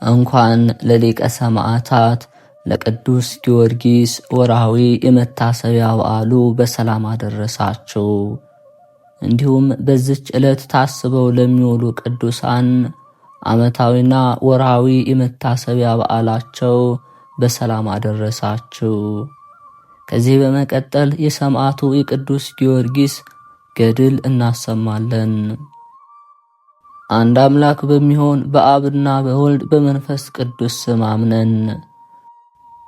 እንኳን ለሊቀ ሰማዕታት ለቅዱስ ጊዮርጊስ ወርሃዊ የመታሰቢያ በዓሉ በሰላም አደረሳችሁ። እንዲሁም በዚች ዕለት ታስበው ለሚውሉ ቅዱሳን ዓመታዊና ወርሃዊ የመታሰቢያ በዓላቸው በሰላም አደረሳችሁ። ከዚህ በመቀጠል የሰማዕቱ የቅዱስ ጊዮርጊስ ገድል እናሰማለን። አንድ አምላክ በሚሆን በአብና በወልድ በመንፈስ ቅዱስ ስም አምነን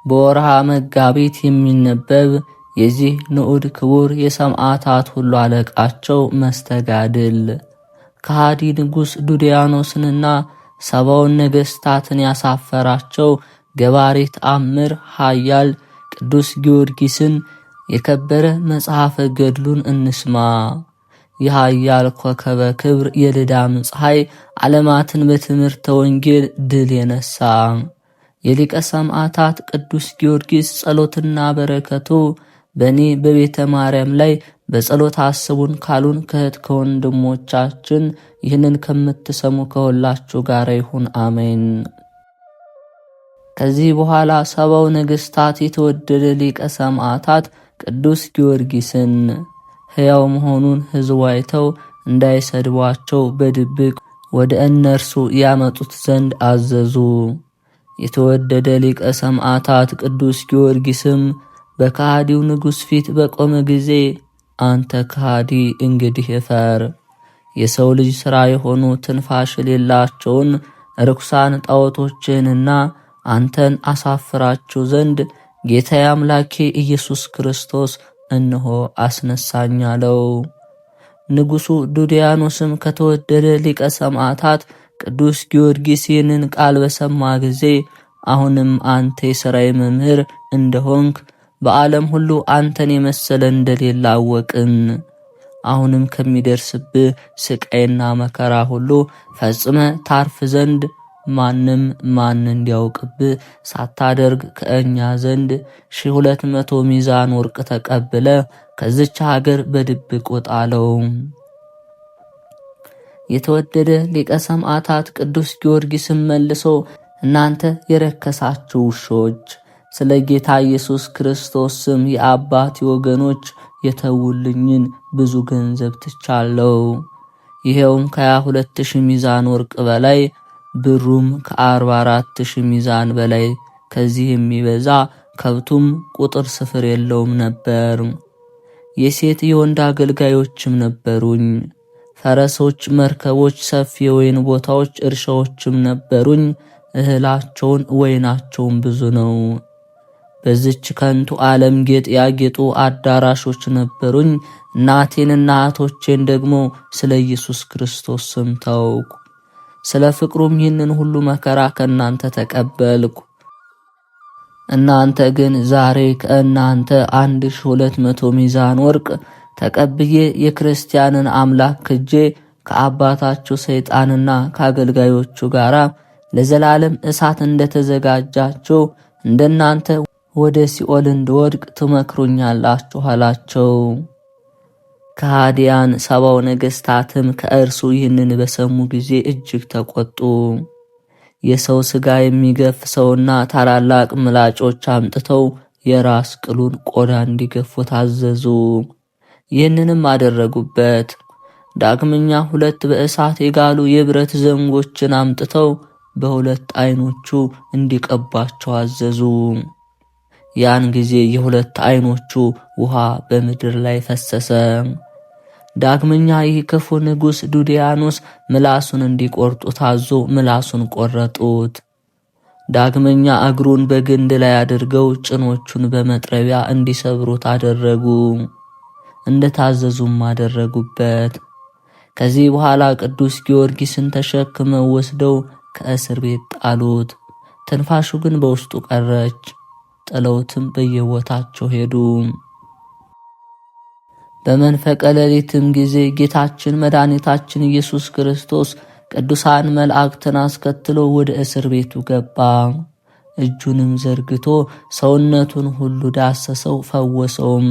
በወርሃ መጋቢት የሚነበብ የዚህ ንዑድ ክቡር የሰማዕታት ሁሉ አለቃቸው መስተጋድል ከሃዲ ንጉሥ ዱድያኖስንና ሰባውን ነገሥታትን ያሳፈራቸው ገባሬ ተአምር ኃያል ቅዱስ ጊዮርጊስን የከበረ መጽሐፈ ገድሉን እንስማ። የኃያል ኮከበ ክብር የልዳም ፀሐይ ዓለማትን በትምህርተ ወንጌል ድል የነሳ የሊቀ ሰማዕታት ቅዱስ ጊዮርጊስ ጸሎትና በረከቱ በእኔ በቤተ ማርያም ላይ በጸሎት አስቡን ካሉን ከእህት ከወንድሞቻችን ይህንን ከምትሰሙ ከሁላችሁ ጋር ይሁን፣ አሜን። ከዚህ በኋላ ሰባው ነገሥታት የተወደደ ሊቀ ሰማዕታት ቅዱስ ጊዮርጊስን ሕያው መሆኑን ሕዝቡ አይተው እንዳይሰድቧቸው በድብቅ ወደ እነርሱ ያመጡት ዘንድ አዘዙ። የተወደደ ሊቀ ሰማዕታት ቅዱስ ጊዮርጊስም በከሃዲው ንጉሥ ፊት በቆመ ጊዜ አንተ ከሃዲ እንግዲህ እፈር፣ የሰው ልጅ ሥራ የሆኑ ትንፋሽ የሌላቸውን ርኩሳን ጣዖቶችንና አንተን አሳፍራችሁ ዘንድ ጌታዬ አምላኬ ኢየሱስ ክርስቶስ እነሆ አስነሳኝ አለው። ንጉሡ ዱድያኖስም ከተወደደ ሊቀ ሰማዕታት ቅዱስ ጊዮርጊስ ይህንን ቃል በሰማ ጊዜ አሁንም አንተ የሥራዬ መምህር እንደሆንክ በዓለም ሁሉ አንተን የመሰለ እንደሌለ አወቅን። አሁንም ከሚደርስብህ ስቃይና መከራ ሁሉ ፈጽመ ታርፍ ዘንድ ማንም ማን እንዲያውቅብህ ሳታደርግ ከእኛ ዘንድ 1200 ሚዛን ወርቅ ተቀብለ ከዚች ሀገር በድብቅ ወጣለው። የተወደደ ሊቀ ሰማዕታት ቅዱስ ጊዮርጊስም መልሶ እናንተ የረከሳችሁ ውሾች ስለ ጌታ ኢየሱስ ክርስቶስ ስም የአባቴ ወገኖች የተውልኝን ብዙ ገንዘብ ትቻለው። ይሄውም ከ22,000 ሚዛን ወርቅ በላይ ብሩም ከ44,000 ሚዛን በላይ ከዚህ የሚበዛ ከብቱም ቁጥር ስፍር የለውም ነበር። የሴት የወንድ አገልጋዮችም ነበሩኝ። ፈረሶች፣ መርከቦች፣ ሰፊ የወይን ቦታዎች፣ እርሻዎችም ነበሩኝ። እህላቸውን ወይናቸውን ብዙ ነው። በዚች ከንቱ ዓለም ጌጥ ያጌጡ አዳራሾች ነበሩኝ። እናቴንና እህቶቼን ደግሞ ስለ ኢየሱስ ክርስቶስ ስም ተውኩ። ስለ ፍቅሩም ይህንን ሁሉ መከራ ከእናንተ ተቀበልኩ። እናንተ ግን ዛሬ ከእናንተ 1200 ሚዛን ወርቅ ተቀብዬ የክርስቲያንን አምላክ ክጄ ከአባታችሁ ሰይጣንና ከአገልጋዮቹ ጋር ለዘላለም እሳት እንደተዘጋጃችሁ እንደናንተ ወደ ሲኦል እንድወድቅ ትመክሩኛላችሁ አላቸው። ከሃዲያን ሰባው ነገሥታትም ከእርሱ ይህንን በሰሙ ጊዜ እጅግ ተቆጡ። የሰው ሥጋ የሚገፍ ሰውና ታላላቅ ምላጮች አምጥተው የራስ ቅሉን ቆዳ እንዲገፉ ታዘዙ። ይህንንም አደረጉበት። ዳግመኛ 2 በእሳት የጋሉ የብረት ዘንጎችን አምጥተው በ2 ዓይኖቹ እንዲቀባቸው አዘዙ። ያን ጊዜ የ2 ዓይኖቹ ውሃ በምድር ላይ ፈሰሰ። ዳግመኛ ይህ ክፉ ንጉሥ ዱድያኖስ ምላሱን እንዲቆርጡ ታዞ ምላሱን ቆረጡት። ዳግመኛ እግሩን በግንድ ላይ አድርገው ጭኖቹን በመጥረቢያ እንዲሰብሩት አደረጉ። እንደታዘዙም አደረጉበት። ከዚህ በኋላ ቅዱስ ጊዮርጊስን ተሸክመው ወስደው ከእስር ቤት ጣሉት። ትንፋሹ ግን በውስጡ ቀረች። ጥለውትም በየቦታቸው ሄዱ። በመንፈቀ ሌሊትም ጊዜ ጌታችን መድኃኒታችን ኢየሱስ ክርስቶስ ቅዱሳን መላእክትን አስከትሎ ወደ እስር ቤቱ ገባ። እጁንም ዘርግቶ ሰውነቱን ሁሉ ዳሰሰው፣ ፈወሰውም።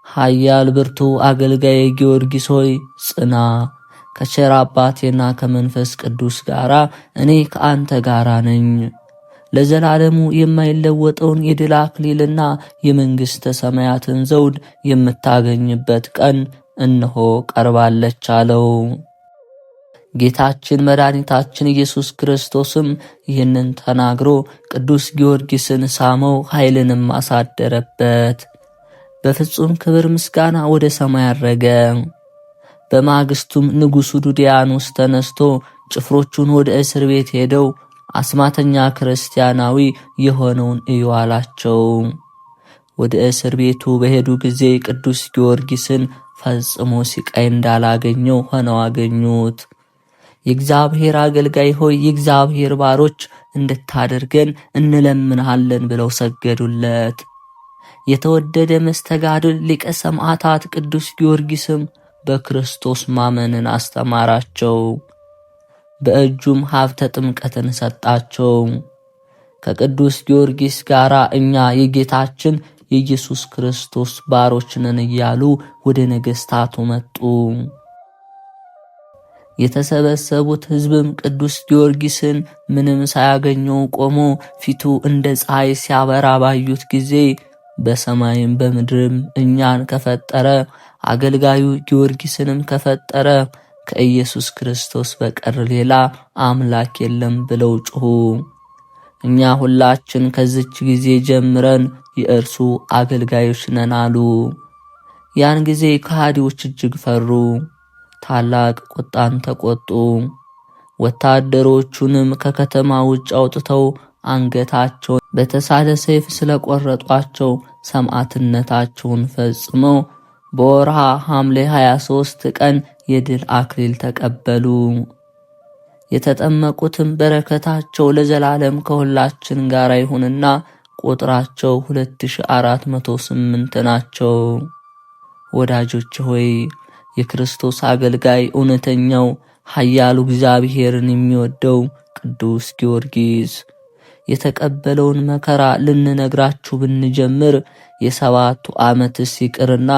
ኃያል ብርቱ አገልጋይ ጊዮርጊስ ሆይ ጽና፣ ከቸር አባቴና ከመንፈስ ቅዱስ ጋራ እኔ ከአንተ ጋራ ነኝ። ለዘላለሙ የማይለወጠውን የድል አክሊልና የመንግሥተ ሰማያትን ዘውድ የምታገኝበት ቀን እነሆ ቀርባለች አለው። ጌታችን መድኃኒታችን ኢየሱስ ክርስቶስም ይህንን ተናግሮ ቅዱስ ጊዮርጊስን ሳመው፣ ኃይልንም አሳደረበት። በፍጹም ክብር ምስጋና ወደ ሰማይ አረገ። በማግስቱም ንጉሡ ዱድያኖስ ተነስቶ ጭፍሮቹን ወደ እስር ቤት ሄደው አስማተኛ ክርስቲያናዊ የሆነውን እዩ አላቸው። ወደ እስር ቤቱ በሄዱ ጊዜ ቅዱስ ጊዮርጊስን ፈጽሞ ሲቃይ እንዳላገኘው ሆነው አገኙት። የእግዚአብሔር አገልጋይ ሆይ የእግዚአብሔር ባሮች እንድታደርገን እንለምንሃለን ብለው ሰገዱለት። የተወደደ መስተጋድል ሊቀ ሰማዕታት ቅዱስ ጊዮርጊስም በክርስቶስ ማመንን አስተማራቸው። በእጁም ሀብተ ጥምቀትን ሰጣቸው። ከቅዱስ ጊዮርጊስ ጋር እኛ የጌታችን የኢየሱስ ክርስቶስ ባሮች ነን እያሉ ወደ ነገሥታቱ መጡ። የተሰበሰቡት ሕዝብም ቅዱስ ጊዮርጊስን ምንም ሳያገኘው ቆሞ ፊቱ እንደ ፀሐይ ሲያበራ ባዩት ጊዜ በሰማይም በምድርም እኛን ከፈጠረ አገልጋዩ ጊዮርጊስንም ከፈጠረ ከኢየሱስ ክርስቶስ በቀር ሌላ አምላክ የለም ብለው ጮኹ። እኛ ሁላችን ከዚች ጊዜ ጀምረን የእርሱ አገልጋዮች ነን አሉ። ያን ጊዜ ከሃዲዎች እጅግ ፈሩ፣ ታላቅ ቁጣን ተቆጡ። ወታደሮቹንም ከከተማ ውጭ አውጥተው አንገታቸውን በተሳለ ሰይፍ ስለቆረጧቸው ሰማዕትነታቸውን ፈጽመው በወርሃ ሐምሌ 23 ቀን የድል አክሊል ተቀበሉ። የተጠመቁትም በረከታቸው ለዘላለም ከሁላችን ጋር ይሁንና ቁጥራቸው 2408 ናቸው። ወዳጆች ሆይ የክርስቶስ አገልጋይ እውነተኛው ኃያሉ እግዚአብሔርን የሚወደው ቅዱስ ጊዮርጊስ የተቀበለውን መከራ ልንነግራችሁ ብንጀምር የ7 ዓመትስ ይቅርና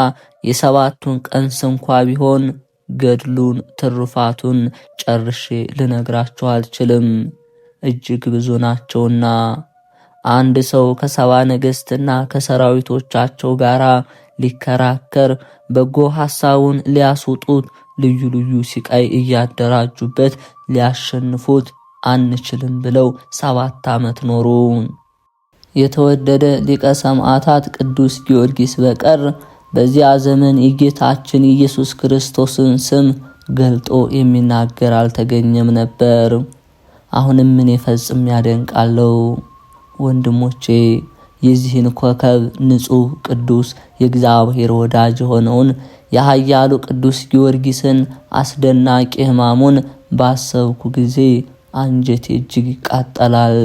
የ7ቱን ቀን እንኳ ቢሆን ገድሉን ትሩፋቱን ጨርሼ ልነግራችሁ አልችልም፣ እጅግ ብዙ ናቸውና። አንድ ሰው ከሰባ ነገሥትና ከሰራዊቶቻቸው ጋር ሊከራከር በጎ ሐሳቡን ሊያስውጡት ልዩ ልዩ ሲቃይ እያደራጁበት ሊያሸንፉት አንችልም ብለው 7 ዓመት ኖሩ። የተወደደ ሊቀ ሰማዕታት ቅዱስ ጊዮርጊስ በቀር በዚያ ዘመን የጌታችን ኢየሱስ ክርስቶስን ስም ገልጦ የሚናገር አልተገኘም ነበር። አሁንም ምን ፈጽም ያደንቃለው። ወንድሞቼ የዚህን ኮከብ ንጹሕ ቅዱስ የእግዚአብሔር ወዳጅ ሆነውን የኃያሉ ቅዱስ ጊዮርጊስን አስደናቂ ሕማሙን ባሰብኩ ጊዜ አንጀቴ እጅግ ይቃጠላል።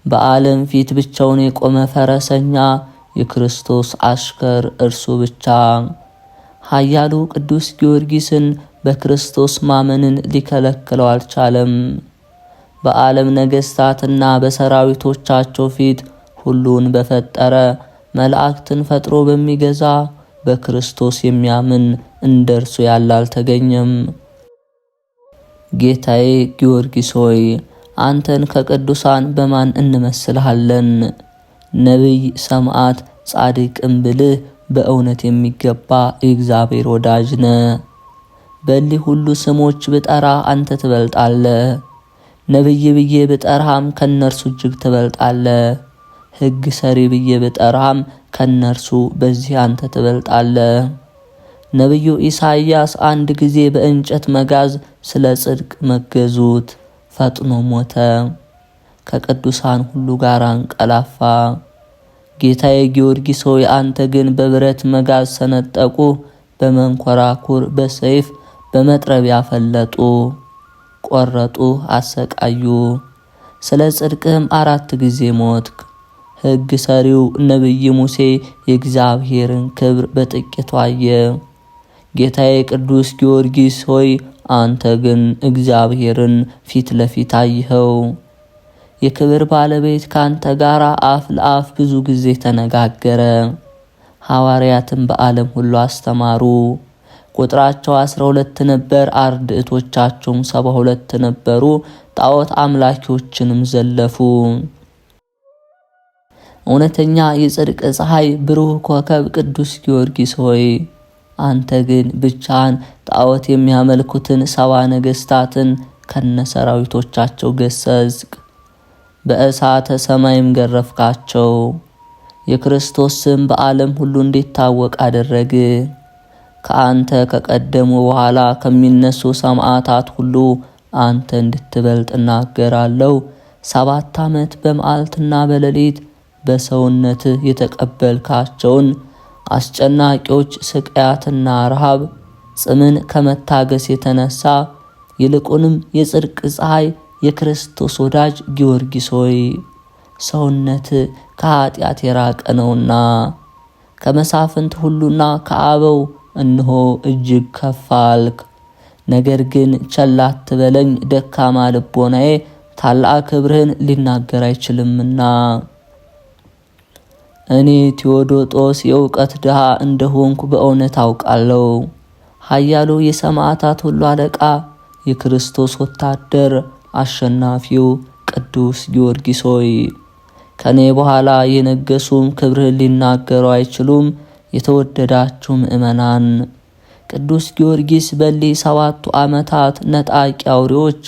በዓለም ፊት ብቻውን የቆመ ፈረሰኛ የክርስቶስ አሽከር እርሱ ብቻ። ኃያሉ ቅዱስ ጊዮርጊስን በክርስቶስ ማመንን ሊከለክለው አልቻለም። በዓለም ነገሥታትና በሰራዊቶቻቸው ፊት ሁሉን በፈጠረ መላእክትን ፈጥሮ በሚገዛ በክርስቶስ የሚያምን እንደርሱ ያለ አልተገኘም። ጌታዬ ጊዮርጊስ ሆይ አንተን ከቅዱሳን በማን እንመስልሃለን? ነቢይ፣ ሰማዕት፣ ጻድቅም ብልህ በእውነት የሚገባ የእግዚአብሔር ወዳጅ ነህ። በእሊህ ሁሉ ስሞች ብጠራ አንተ ትበልጣለህ። ነቢይ ብዬ ብጠራህም ከነርሱ እጅግ ትበልጣለህ። ሕግ ሰሪ ብዬ ብጠራህም ከነርሱ በዚህ አንተ ትበልጣለህ። ነቢዩ ኢሳይያስ አንድ ጊዜ በእንጨት መጋዝ ስለ ጽድቅ መገዙት ፈጥኖ ሞተ፣ ከቅዱሳን ሁሉ ጋር አንቀላፋ። ጌታዬ ጊዮርጊስ ሆይ አንተ ግን በብረት መጋዝ ሰነጠቁ፣ በመንኮራኩር በሰይፍ በመጥረቢያ ፈለጡ፣ ቆረጡ፣ አሰቃዩ። ስለ ጽድቅህም 4 ጊዜ ሞትክ። ሕግ ሰሪው ነቢይ ሙሴ የእግዚአብሔርን ክብር በጥቂቱ አየ። ጌታዬ ቅዱስ ጊዮርጊስ ሆይ አንተ ግን እግዚአብሔርን ፊት ለፊት አየኸው። የክብር ባለቤት ካንተ ጋር አፍ ለአፍ ብዙ ጊዜ ተነጋገረ። ሐዋርያትም በዓለም ሁሉ አስተማሩ። ቁጥራቸው 12 ነበር። አርድእቶቻቸውም 72 ነበሩ። ጣዖት አምላኪዎችንም ዘለፉ። እውነተኛ የጽድቅ ፀሐይ ብሩህ ኮከብ ቅዱስ ጊዮርጊስ ሆይ አንተ ግን ብቻህን ጣዖት የሚያመልኩትን 70 ነገሥታትን ከነሰራዊቶቻቸው ገሰጽክ፣ በእሳተ ሰማይም ገረፍካቸው። የክርስቶስ ስም በዓለም ሁሉ እንዲታወቅ አደረግ። ከአንተ ከቀደሙ በኋላ ከሚነሱ ሰማዕታት ሁሉ አንተ እንድትበልጥ እናገራለሁ። 7 ዓመት በመዓልትና በሌሊት በሰውነትህ የተቀበልካቸውን አስጨናቂዎች ስቃያትና ረሃብ ጽምን ከመታገስ የተነሳ ይልቁንም የጽድቅ ፀሐይ የክርስቶስ ወዳጅ ጊዮርጊስ ሆይ ሰውነት ከኃጢአት የራቀ ነውና ከመሳፍንት ሁሉና ከአበው እነሆ እጅግ ከፍ አልክ። ነገር ግን ቸል አትበለኝ፣ ደካማ ልቦናዬ ታላቅ ክብርህን ሊናገር አይችልምና። እኔ ቴዎዶጦስ የእውቀት ድሃ እንደሆንኩ በእውነት አውቃለሁ። ኃያሉ የሰማዕታት ሁሉ አለቃ የክርስቶስ ወታደር አሸናፊው ቅዱስ ጊዮርጊስ ሆይ ከኔ በኋላ የነገሱም ክብርህን ሊናገሩ አይችሉም። የተወደዳችሁ ምእመናን፣ ቅዱስ ጊዮርጊስ በሊህ 7 ዓመታት ነጣቂ አውሬዎች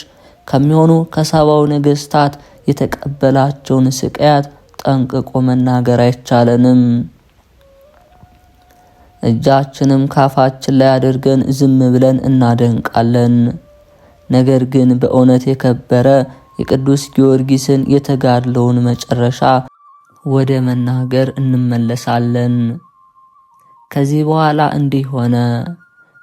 ከሚሆኑ ከ70 ነገሥታት የተቀበላቸውን ስቃያት ጠንቅቆ መናገር አይቻለንም። እጃችንም ካፋችን ላይ አድርገን ዝም ብለን እናደንቃለን። ነገር ግን በእውነት የከበረ የቅዱስ ጊዮርጊስን የተጋድሎውን መጨረሻ ወደ መናገር እንመለሳለን። ከዚህ በኋላ እንዲህ ሆነ።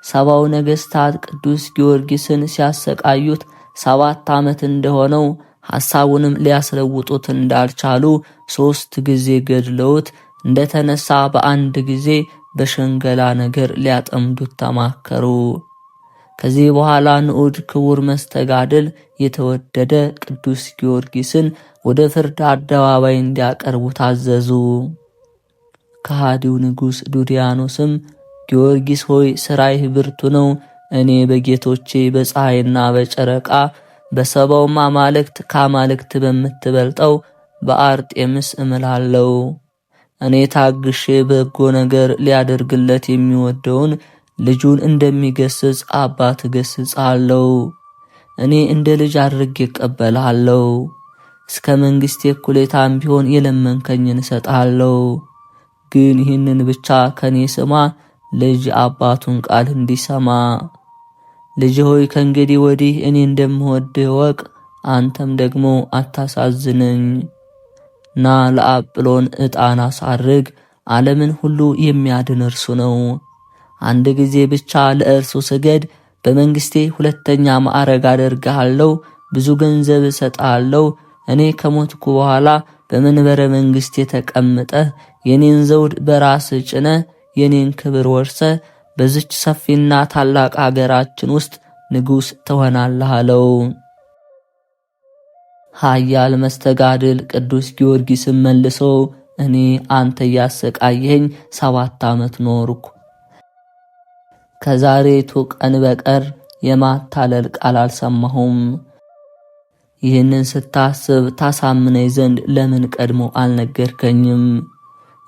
70 ነገሥታት ቅዱስ ጊዮርጊስን ሲያሰቃዩት 7 ዓመት እንደሆነው ሐሳቡንም ሊያስለውጡት እንዳልቻሉ 3 ጊዜ ገድለውት እንደተነሳ በአንድ ጊዜ በሽንገላ ነገር ሊያጠምዱት ተማከሩ። ከዚህ በኋላ ንዑድ ክቡር መስተጋድል የተወደደ ቅዱስ ጊዮርጊስን ወደ ፍርድ አደባባይ እንዲያቀርቡ ታዘዙ። ከሃዲው ንጉሥ ዱዲያኖስም ጊዮርጊስ ሆይ ሥራይህ ብርቱ ነው። እኔ በጌቶቼ በፀሐይና በጨረቃ በ70 አማልክት ከአማልክት በምትበልጠው በአርጤምስ እምላለሁ። እኔ ታግሼ በጎ ነገር ሊያደርግለት የሚወደውን ልጁን እንደሚገስጽ አባት እገስጽሃለሁ። እኔ እንደ ልጅ አድርጌ እቀበልሃለሁ። እስከ መንግሥቴ እኩሌታም ቢሆን የለመንከኝን እሰጥሃለሁ። ግን ይህንን ብቻ ከኔ ስማ፣ ልጅ አባቱን ቃል እንዲሰማ። ልጅ ሆይ ከእንግዲህ ወዲህ እኔ እንደምወድህ ወቅ፣ አንተም ደግሞ አታሳዝነኝ። ና ለአጵሎን ዕጣን አሳርግ፣ ዓለምን ሁሉ የሚያድን እርሱ ነው። አንድ ጊዜ ብቻ ለእርሱ ስገድ፣ በመንግሥቴ 2ኛ ማዕረግ አደርግሃለሁ፣ ብዙ ገንዘብ እሰጥሃለሁ። እኔ ከሞትኩ በኋላ በመንበረ መንግሥቴ ተቀምጠህ የኔን ዘውድ በራስህ ጭነህ የኔን ክብር ወርሰህ በዚች ሰፊና ታላቅ አገራችን ውስጥ ንጉሥ ትሆናለህ አለው። ኃያል መስተጋድል ቅዱስ ጊዮርጊስም መልሶ እኔ አንተ ያሰቃየኸኝ 7 ዓመት ኖርኩ። ከዛሬቱ ቀን በቀር የማታለል ቃል አልሰማሁም። ይህንን ስታስብ ታሳምነኝ ዘንድ ለምን ቀድሞ አልነገርከኝም?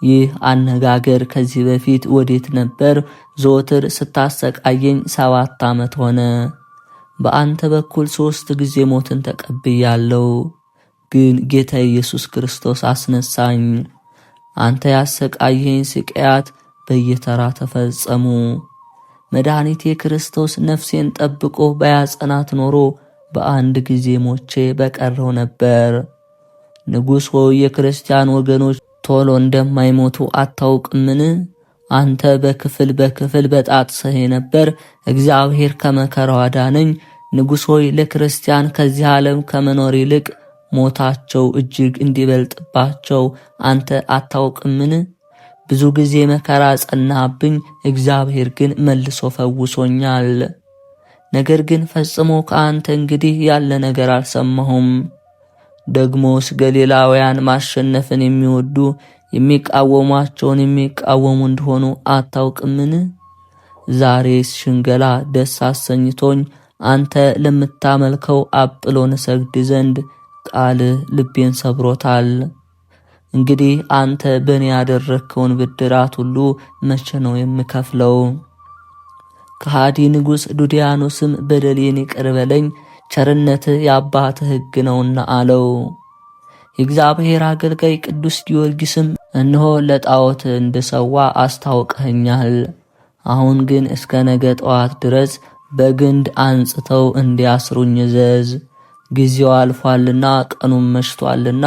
ይህ አነጋገር ከዚህ በፊት ወዴት ነበር? ዘወትር ስታሰቃየኝ 7 ዓመት ሆነ። በአንተ በኩል 3 ጊዜ ሞትን ተቀብያለሁ። ግን ጌታ ኢየሱስ ክርስቶስ አስነሳኝ። አንተ ያሰቃየኝ ስቃያት በየተራ ተፈጸሙ። መድኃኒቴ ክርስቶስ ነፍሴን ጠብቆ ባያጸናት ኖሮ በአንድ ጊዜ ሞቼ በቀረው ነበር። ንጉሥ ሆይ የክርስቲያን ወገኖች ቶሎ እንደማይሞቱ አታውቅምን? አንተ በክፍል በጣጥሰህ ነበር። እግዚአብሔር ከመከራው አዳነኝ። ንጉሥ ሆይ ለክርስቲያን ከዚህ ዓለም ከመኖር ይልቅ ሞታቸው እጅግ እንዲበልጥባቸው አንተ አታውቅምን? ብዙ ጊዜ መከራ ጸናብኝ፣ እግዚአብሔር ግን መልሶ ፈውሶኛል። ነገር ግን ፈጽሞ ከአንተ እንግዲህ ያለ ነገር አልሰማሁም። ደግሞስ ገሊላውያን ማሸነፍን የሚወዱ የሚቃወሟቸውን የሚቃወሙ እንደሆኑ አታውቅምን? ዛሬስ ሽንገላ ደስ አሰኝቶኝ አንተ ለምታመልከው አጵሎን ሰግድ ዘንድ ቃልህ ልቤን ሰብሮታል። እንግዲህ አንተ በእኔ ያደረግከውን ብድራት ሁሉ መቼ ነው የምከፍለው? ከሃዲ ንጉሥ ዱድያኖስም በደሌን ይቅር በለኝ፣ ቸርነትህ የአባትህ ሕግ ነውና አለው። የእግዚአብሔር አገልጋይ ቅዱስ ጊዮርጊስም እነሆ ለጣዖት እንድሰዋ አስታውቀኸኛል። አሁን ግን እስከ ነገ ጠዋት ድረስ በግንድ አንጽተው እንዲያስሩኝ እዘዝ። ጊዜው አልፏልና ቀኑም መሽቷልና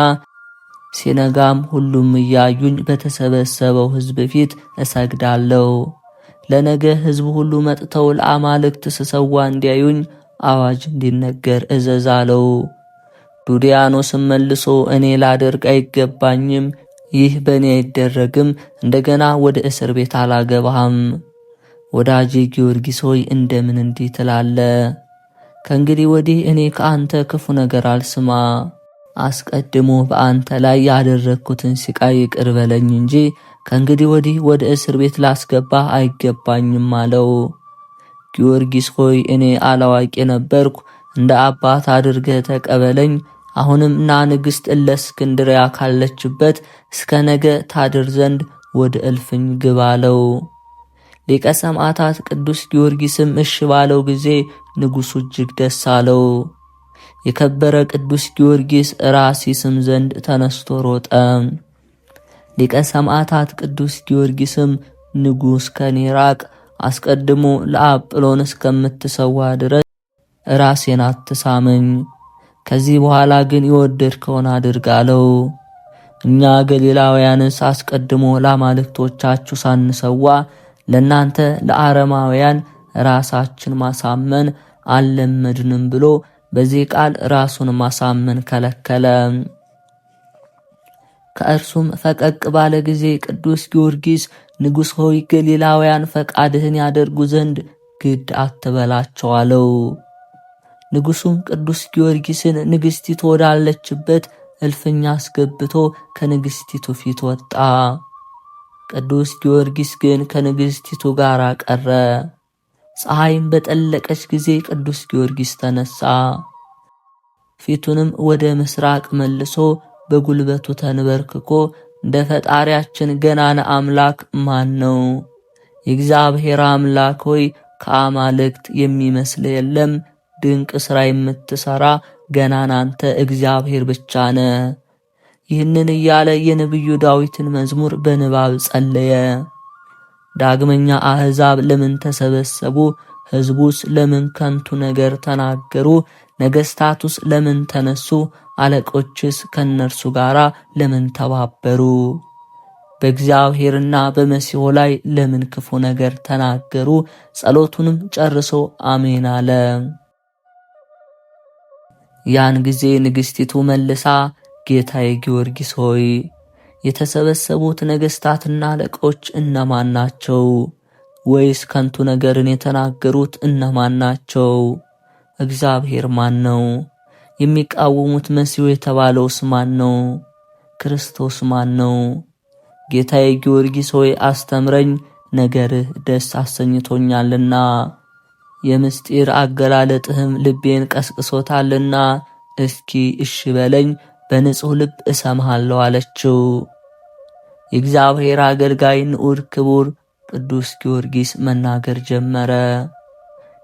ሲነጋም ሁሉም እያዩኝ በተሰበሰበው ሕዝብ ፊት እሰግዳለሁ። ለነገ ሕዝብ ሁሉ መጥተው ለአማልክት ስሰዋ እንዲያዩኝ አዋጅ እንዲነገር እዘዝ አለው። ዱድያኖስም መልሶ እኔ ላደርግ አይገባኝም፣ ይህ በእኔ አይደረግም፣ እንደገና ወደ እስር ቤት አላገባህም። ወዳጄ ጊዮርጊስ ሆይ እንደምን እንዲህ ትላለህ? ከእንግዲህ ወዲህ እኔ ከአንተ ክፉ ነገር አልስማ። አስቀድሞ በአንተ ላይ ያደረግኩትን ስቃይ ይቅር በለኝ እንጂ ከእንግዲህ ወዲህ ወደ እስር ቤት ላስገባህ አይገባኝም አለው። ጊዮርጊስ ሆይ እኔ አላዋቂ ነበርኩ፣ እንደ አባት አድርገህ ተቀበለኝ። አሁንም ና ንግሥት እለእስክንድርያ ካለችበት እስከ ነገ ታድር ዘንድ ወደ እልፍኝ ግባ አለው። ሊቀ ሰማዕታት ቅዱስ ጊዮርጊስም እሺ ባለው ጊዜ ንጉሡ እጅግ ደስ አለው። የከበረ ቅዱስ ጊዮርጊስ ራስ ይስም ዘንድ ተነስቶ ሮጠ። ሊቀ ሰማዕታት ቅዱስ ጊዮርጊስም ንጉሥ ከኔ ራቅ፣ አስቀድሞ ለአጵሎን እስከምትሰዋ ድረስ ራሴን አትሳመኝ፣ ከዚህ በኋላ ግን የወደድከውን አድርግ አለው። እኛ ገሊላውያንስ አስቀድሞ ለአማልክቶቻችሁ ሳንሰዋ ለእናንተ ለአረማውያን ራሳችን ማሳመን አልለመድንም ብሎ በዚህ ቃል ራሱን ማሳመን ከለከለ። ከእርሱም ፈቀቅ ባለ ጊዜ ቅዱስ ጊዮርጊስ ንጉሥ ሆይ ገሊላውያን ፈቃድህን ያደርጉ ዘንድ ግድ አትበላቸው አለው። ንጉሡም ቅዱስ ጊዮርጊስን ንግሥቲቱ ወዳለችበት እልፍኛ አስገብቶ ከንግሥቲቱ ፊት ወጣ። ቅዱስ ጊዮርጊስ ግን ከንግሥቲቱ ጋር ቀረ። ፀሐይም በጠለቀች ጊዜ ቅዱስ ጊዮርጊስ ተነሳ። ፊቱንም ወደ ምስራቅ መልሶ በጉልበቱ ተንበርክኮ እንደ ፈጣሪያችን ገናና አምላክ ማን ነው? የእግዚአብሔር አምላክ ሆይ ከአማልክት የሚመስል የለም፣ ድንቅ ሥራ የምትሠራ ገናና አንተ እግዚአብሔር ብቻ ነህ። ይህንን እያለ የነቢዩ ዳዊትን መዝሙር በንባብ ጸለየ። ዳግመኛ አሕዛብ ለምን ተሰበሰቡ? ሕዝቡስ ለምን ከንቱ ነገር ተናገሩ? ነገሥታቱስ ለምን ተነሱ? አለቆችስ ከነርሱ ጋር ለምን ተባበሩ? በእግዚአብሔርና በመሲሑ ላይ ለምን ክፉ ነገር ተናገሩ? ጸሎቱንም ጨርሶ አሜን አለ። ያን ጊዜ ንግሥቲቱ መልሳ ጌታዬ ጊዮርጊስ ሆይ የተሰበሰቡት ነገሥታትና አለቆች እነማን ናቸው? ወይስ ከንቱ ነገርን የተናገሩት እነማን ናቸው? እግዚአብሔር ማን ነው? የሚቃወሙት መሲሑ የተባለውስ ማን ነው? ክርስቶስ ማን ነው? ጌታዬ ጊዮርጊስ ሆይ አስተምረኝ፣ ነገርህ ደስ አሰኝቶኛልና የምስጢር አገላለጥህም ልቤን ቀስቅሶታልና እስኪ እሺ በለኝ፣ በንጹሕ ልብ እሰምሃለሁ አለችው። የእግዚአብሔር አገልጋይ ንዑድ ክቡር ቅዱስ ጊዮርጊስ መናገር ጀመረ።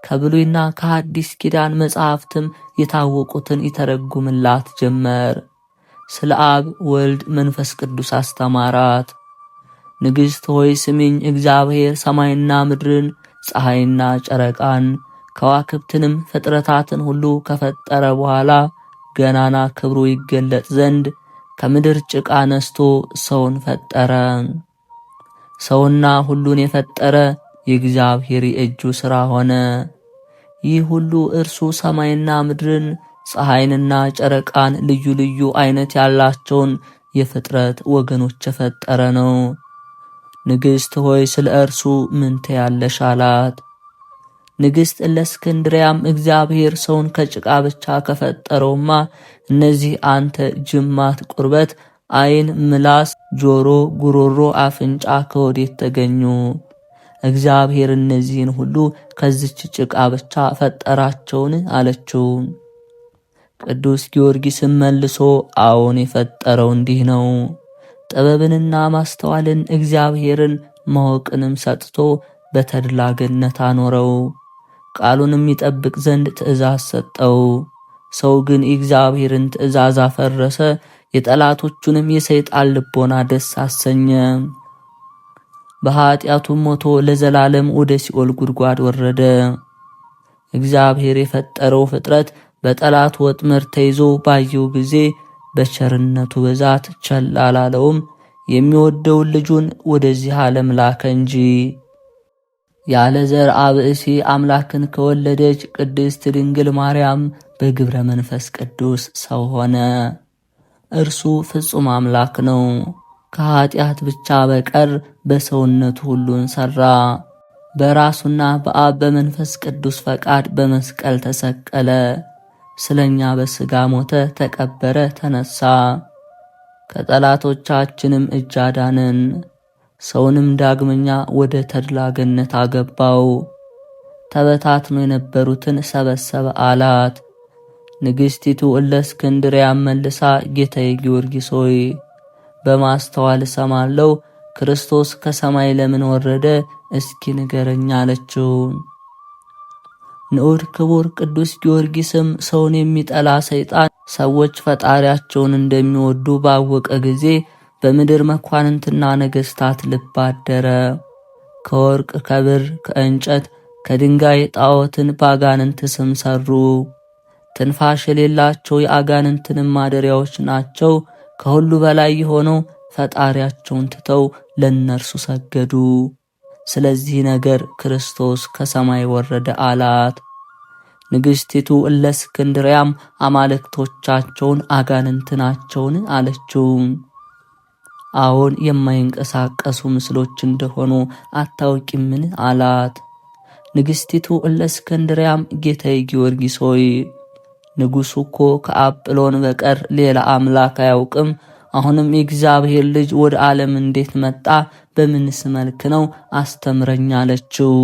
ከብሉይና ከሐዲስ ኪዳን መጻሕፍትም የታወቁትን ይተረጉምላት ጀመር። ስለ አብ ወልድ መንፈስ ቅዱስ አስተማራት። ንግሥት ሆይ ስሚኝ፣ እግዚአብሔር ሰማይና ምድርን ፀሐይና ጨረቃን ከዋክብትንም ፍጥረታትን ሁሉ ከፈጠረ በኋላ ገናና ክብሩ ይገለጥ ዘንድ ከምድር ጭቃ ነስቶ ሰውን ፈጠረ። ሰውና ሁሉን የፈጠረ የእግዚአብሔር የእጁ ሥራ ሆነ። ይህ ሁሉ እርሱ ሰማይና ምድርን ፀሐይንና ጨረቃን ልዩ ልዩ አይነት ያላቸውን የፍጥረት ወገኖች የፈጠረ ነው። ንግሥት ሆይ ስለ እርሱ ምን ትያለሽ አላት። ንግሥት እለእስክንድርያም እግዚአብሔር ሰውን ከጭቃ ብቻ ከፈጠረውማ እነዚህ አንተ ጅማት፣ ቁርበት፣ ዓይን፣ ምላስ፣ ጆሮ፣ ጉሮሮ፣ አፍንጫ ከወዴት ተገኙ? እግዚአብሔር እነዚህን ሁሉ ከዚች ጭቃ ብቻ ፈጠራቸውን አለችው። ቅዱስ ጊዮርጊስም መልሶ አዎን የፈጠረው እንዲህ ነው። ጥበብንና ማስተዋልን እግዚአብሔርን ማወቅንም ሰጥቶ በተድላ ገነት አኖረው። ቃሉንም ይጠብቅ ዘንድ ትእዛዝ ሰጠው። ሰው ግን የእግዚአብሔርን ትእዛዝ አፈረሰ፣ የጠላቶቹንም የሰይጣን ልቦና ደስ አሰኘ። በኃጢአቱም ሞቶ ለዘላለም ወደ ሲኦል ጉድጓድ ወረደ። እግዚአብሔር የፈጠረው ፍጥረት በጠላት ወጥመድ ተይዞ ባየው ጊዜ በቸርነቱ ብዛት ቸል አላለውም፣ የሚወደውን ልጁን ወደዚህ ዓለም ላከ እንጂ። ያለ ዘርአ ብእሲ አምላክን ከወለደች ቅድስት ድንግል ማርያም በግብረ መንፈስ ቅዱስ ሰው ሆነ። እርሱ ፍጹም አምላክ ነው። ከኃጢአት ብቻ በቀር በሰውነቱ ሁሉን ሠራ። በራሱና በአብ በመንፈስ ቅዱስ ፈቃድ በመስቀል ተሰቀለ። ስለኛ በሥጋ ሞተ፣ ተቀበረ፣ ተነሳ። ከጠላቶቻችንም እጅ አዳነን። ሰውንም ዳግመኛ ወደ ተድላ ገነት አገባው። ተበታትኖ የነበሩትን ሰበሰበ አላት። ንግሥቲቱ እለእስክንድርያ መልሳ ጌታዬ ጊዮርጊስ ሆይ በማስተዋል እሰማለሁ፣ ክርስቶስ ከሰማይ ለምን ወረደ እስኪ ንገረኝ አለችው። ንዑድ ክቡር ቅዱስ ጊዮርጊስም ሰውን የሚጠላ ሰይጣን ሰዎች ፈጣሪያቸውን እንደሚወዱ ባወቀ ጊዜ በምድር መኳንንትና ነገሥታት ልብ አደረ። ከወርቅ ከብር ከእንጨት ከድንጋይ ጣዖትን በአጋንንት ስም ሠሩ። ትንፋሽ የሌላቸው የአጋንንትንም ማደሪያዎች ናቸው። ከሁሉ በላይ የሆነው ፈጣሪያቸውን ትተው ለእነርሱ ሰገዱ። ስለዚህ ነገር ክርስቶስ ከሰማይ ወረደ አላት። ንግሥቲቱ እለእስክንድርያም አማልክቶቻቸውን አጋንንት ናቸውን አለችው። አዎን የማይንቀሳቀሱ ምስሎች እንደሆኑ አታውቂምን አላት። ንግሥቲቱ እለእስክንድርያም ጌታዬ ጊዮርጊስ ሆይ ንጉሡ እኮ ከአጵሎን በቀር ሌላ አምላክ አያውቅም። አሁንም የእግዚአብሔር ልጅ ወደ ዓለም እንዴት መጣ? በምንስ መልክ ነው? አስተምረኝ አለችው።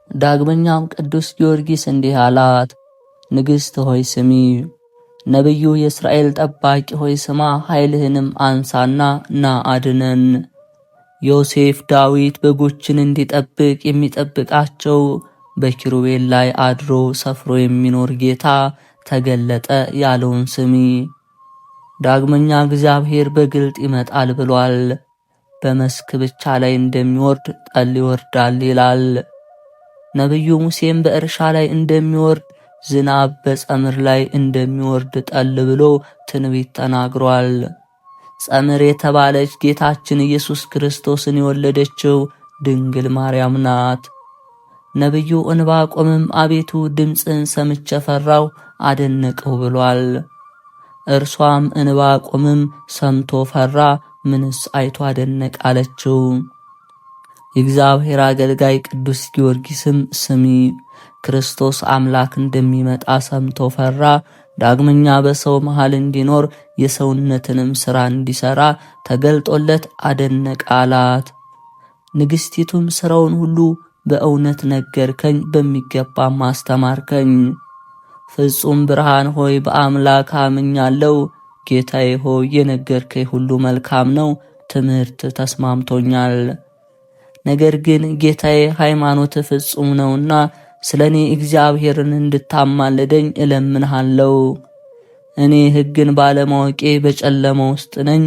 ዳግመኛም ቅዱስ ጊዮርጊስ እንዲህ አላት። ንግሥት ሆይ ስሚ፣ ነቢዩ የእስራኤል ጠባቂ ሆይ ስማ፣ ኃይልህንም አንሳና ና አድነን። ዮሴፍ ዳዊት በጎችን እንዲጠብቅ የሚጠብቃቸው በኪሩቤል ላይ አድሮ ሰፍሮ የሚኖር ጌታ ተገለጠ ያለውን ስሚ። ዳግመኛ እግዚአብሔር በግልጥ ይመጣል ብሏል። በመስክ ብቻ ላይ እንደሚወርድ ጠል ይወርዳል ይላል። ነቢዩ ሙሴም በእርሻ ላይ እንደሚወርድ ዝናብ በጸምር ላይ እንደሚወርድ ጠል ብሎ ትንቢት ተናግሯል። ጸምር የተባለች ጌታችን ኢየሱስ ክርስቶስን የወለደችው ድንግል ማርያም ናት። ነቢዩ ዕንባቆምም አቤቱ ድምፅን ሰምቼ ፈራሁ አደነቅሁ ብሏል። እርሷም ዕንባቆምም ሰምቶ ፈራ፣ ምንስ አይቶ አደነቅ አለችው። የእግዚአብሔር አገልጋይ ቅዱስ ጊዮርጊስም ስሚ፣ ክርስቶስ አምላክ እንደሚመጣ ሰምቶ ፈራ። ዳግመኛ በሰው መሃል እንዲኖር የሰውነትንም ሥራ እንዲሠራ ተገልጦለት አደነቅ አላት። ንግሥቲቱም ሥራውን ሁሉ በእውነት ነገርከኝ፣ በሚገባም አስተማርከኝ። ፍጹም ብርሃን ሆይ በአምላክ አምኛለሁ። ጌታዬ ሆይ የነገርከኝ ሁሉ መልካም ነው፣ ትምህርት ተስማምቶኛል። ነገር ግን ጌታዬ ሃይማኖት ፍጹም ነውና ስለ እኔ እግዚአብሔርን እንድታማልደኝ እለምንሃለሁ። እኔ ሕግን ባለማወቄ በጨለማ ውስጥ ነኝ።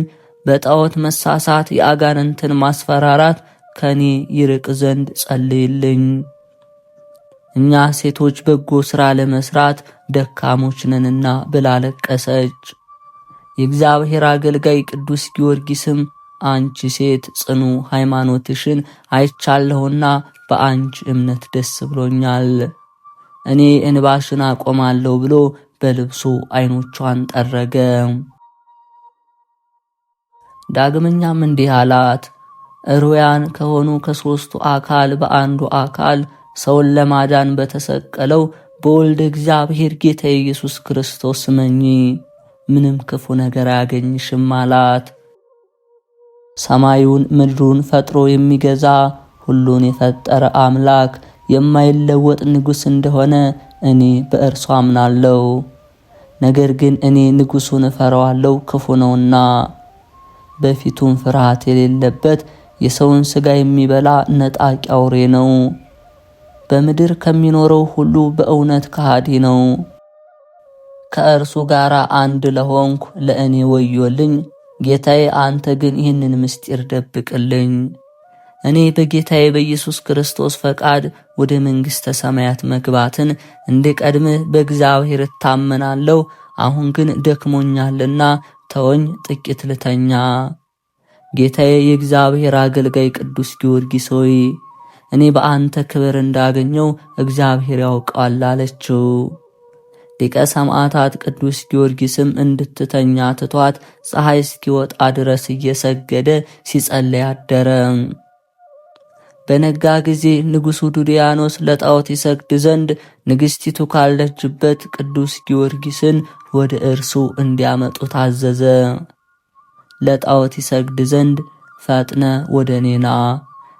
በጣዖት መሳሳት፣ የአጋንንትን ማስፈራራት ከኔ ይርቅ ዘንድ ጸልይልኝ። እኛ ሴቶች በጎ ሥራ ለመስራት ደካሞች ነንና ብላ ለቀሰች። የእግዚአብሔር አገልጋይ ቅዱስ ጊዮርጊስም አንቺ ሴት ጽኑ ሃይማኖትሽን አይቻለሁና በአንቺ እምነት ደስ ብሎኛል፣ እኔ እንባሽን አቆማለሁ ብሎ በልብሱ ዓይኖቿን ጠረገ። ዳግመኛም እንዲህ አላት። ሩያን ከሆኑ ከሦስቱ አካል በአንዱ አካል ሰውን ለማዳን በተሰቀለው በወልደ እግዚአብሔር ጌታ ኢየሱስ ክርስቶስ መኚ፣ ምንም ክፉ ነገር አያገኝሽም አላት። ሰማዩን ምድሩን ፈጥሮ የሚገዛ ሁሉን የፈጠረ አምላክ የማይለወጥ ንጉሥ እንደሆነ እኔ በእርሱ አምናለሁ። ነገር ግን እኔ ንጉሡን እፈራዋለሁ፣ ክፉ ነውና። በፊቱም ፍርሃት የሌለበት የሰውን ሥጋ የሚበላ ነጣቂ አውሬ ነው። በምድር ከሚኖረው ሁሉ በእውነት ከሃዲ ነው። ከእርሱ ጋር አንድ ለሆንኩ ለእኔ ወዮልኝ። ጌታዬ አንተ ግን ይህንን ምስጢር ደብቅልኝ። እኔ በጌታዬ በኢየሱስ ክርስቶስ ፈቃድ ወደ መንግሥተ ሰማያት መግባትን እንድቀድምህ በእግዚአብሔር እታመናለሁ። አሁን ግን ደክሞኛልና ተወኝ፣ ጥቂት ልተኛ። ጌታዬ የእግዚአብሔር አገልጋይ ቅዱስ ጊዮርጊስ ሆይ እኔ በአንተ ክብር እንዳገኘው እግዚአብሔር ያውቀዋል አለችው። ሊቀ ሰማዕታት ቅዱስ ጊዮርጊስም እንድትተኛ ትቷት ፀሐይ እስኪወጣ ድረስ እየሰገደ ሲጸለይ አደረ። በነጋ ጊዜ ንጉሡ ዱድያኖስ ለጣዖት ይሰግድ ዘንድ ንግሥቲቱ ካለችበት ቅዱስ ጊዮርጊስን ወደ እርሱ እንዲያመጡ ታዘዘ። ለጣዖት ይሰግድ ዘንድ ፈጥነ ወደ እኔ ና፣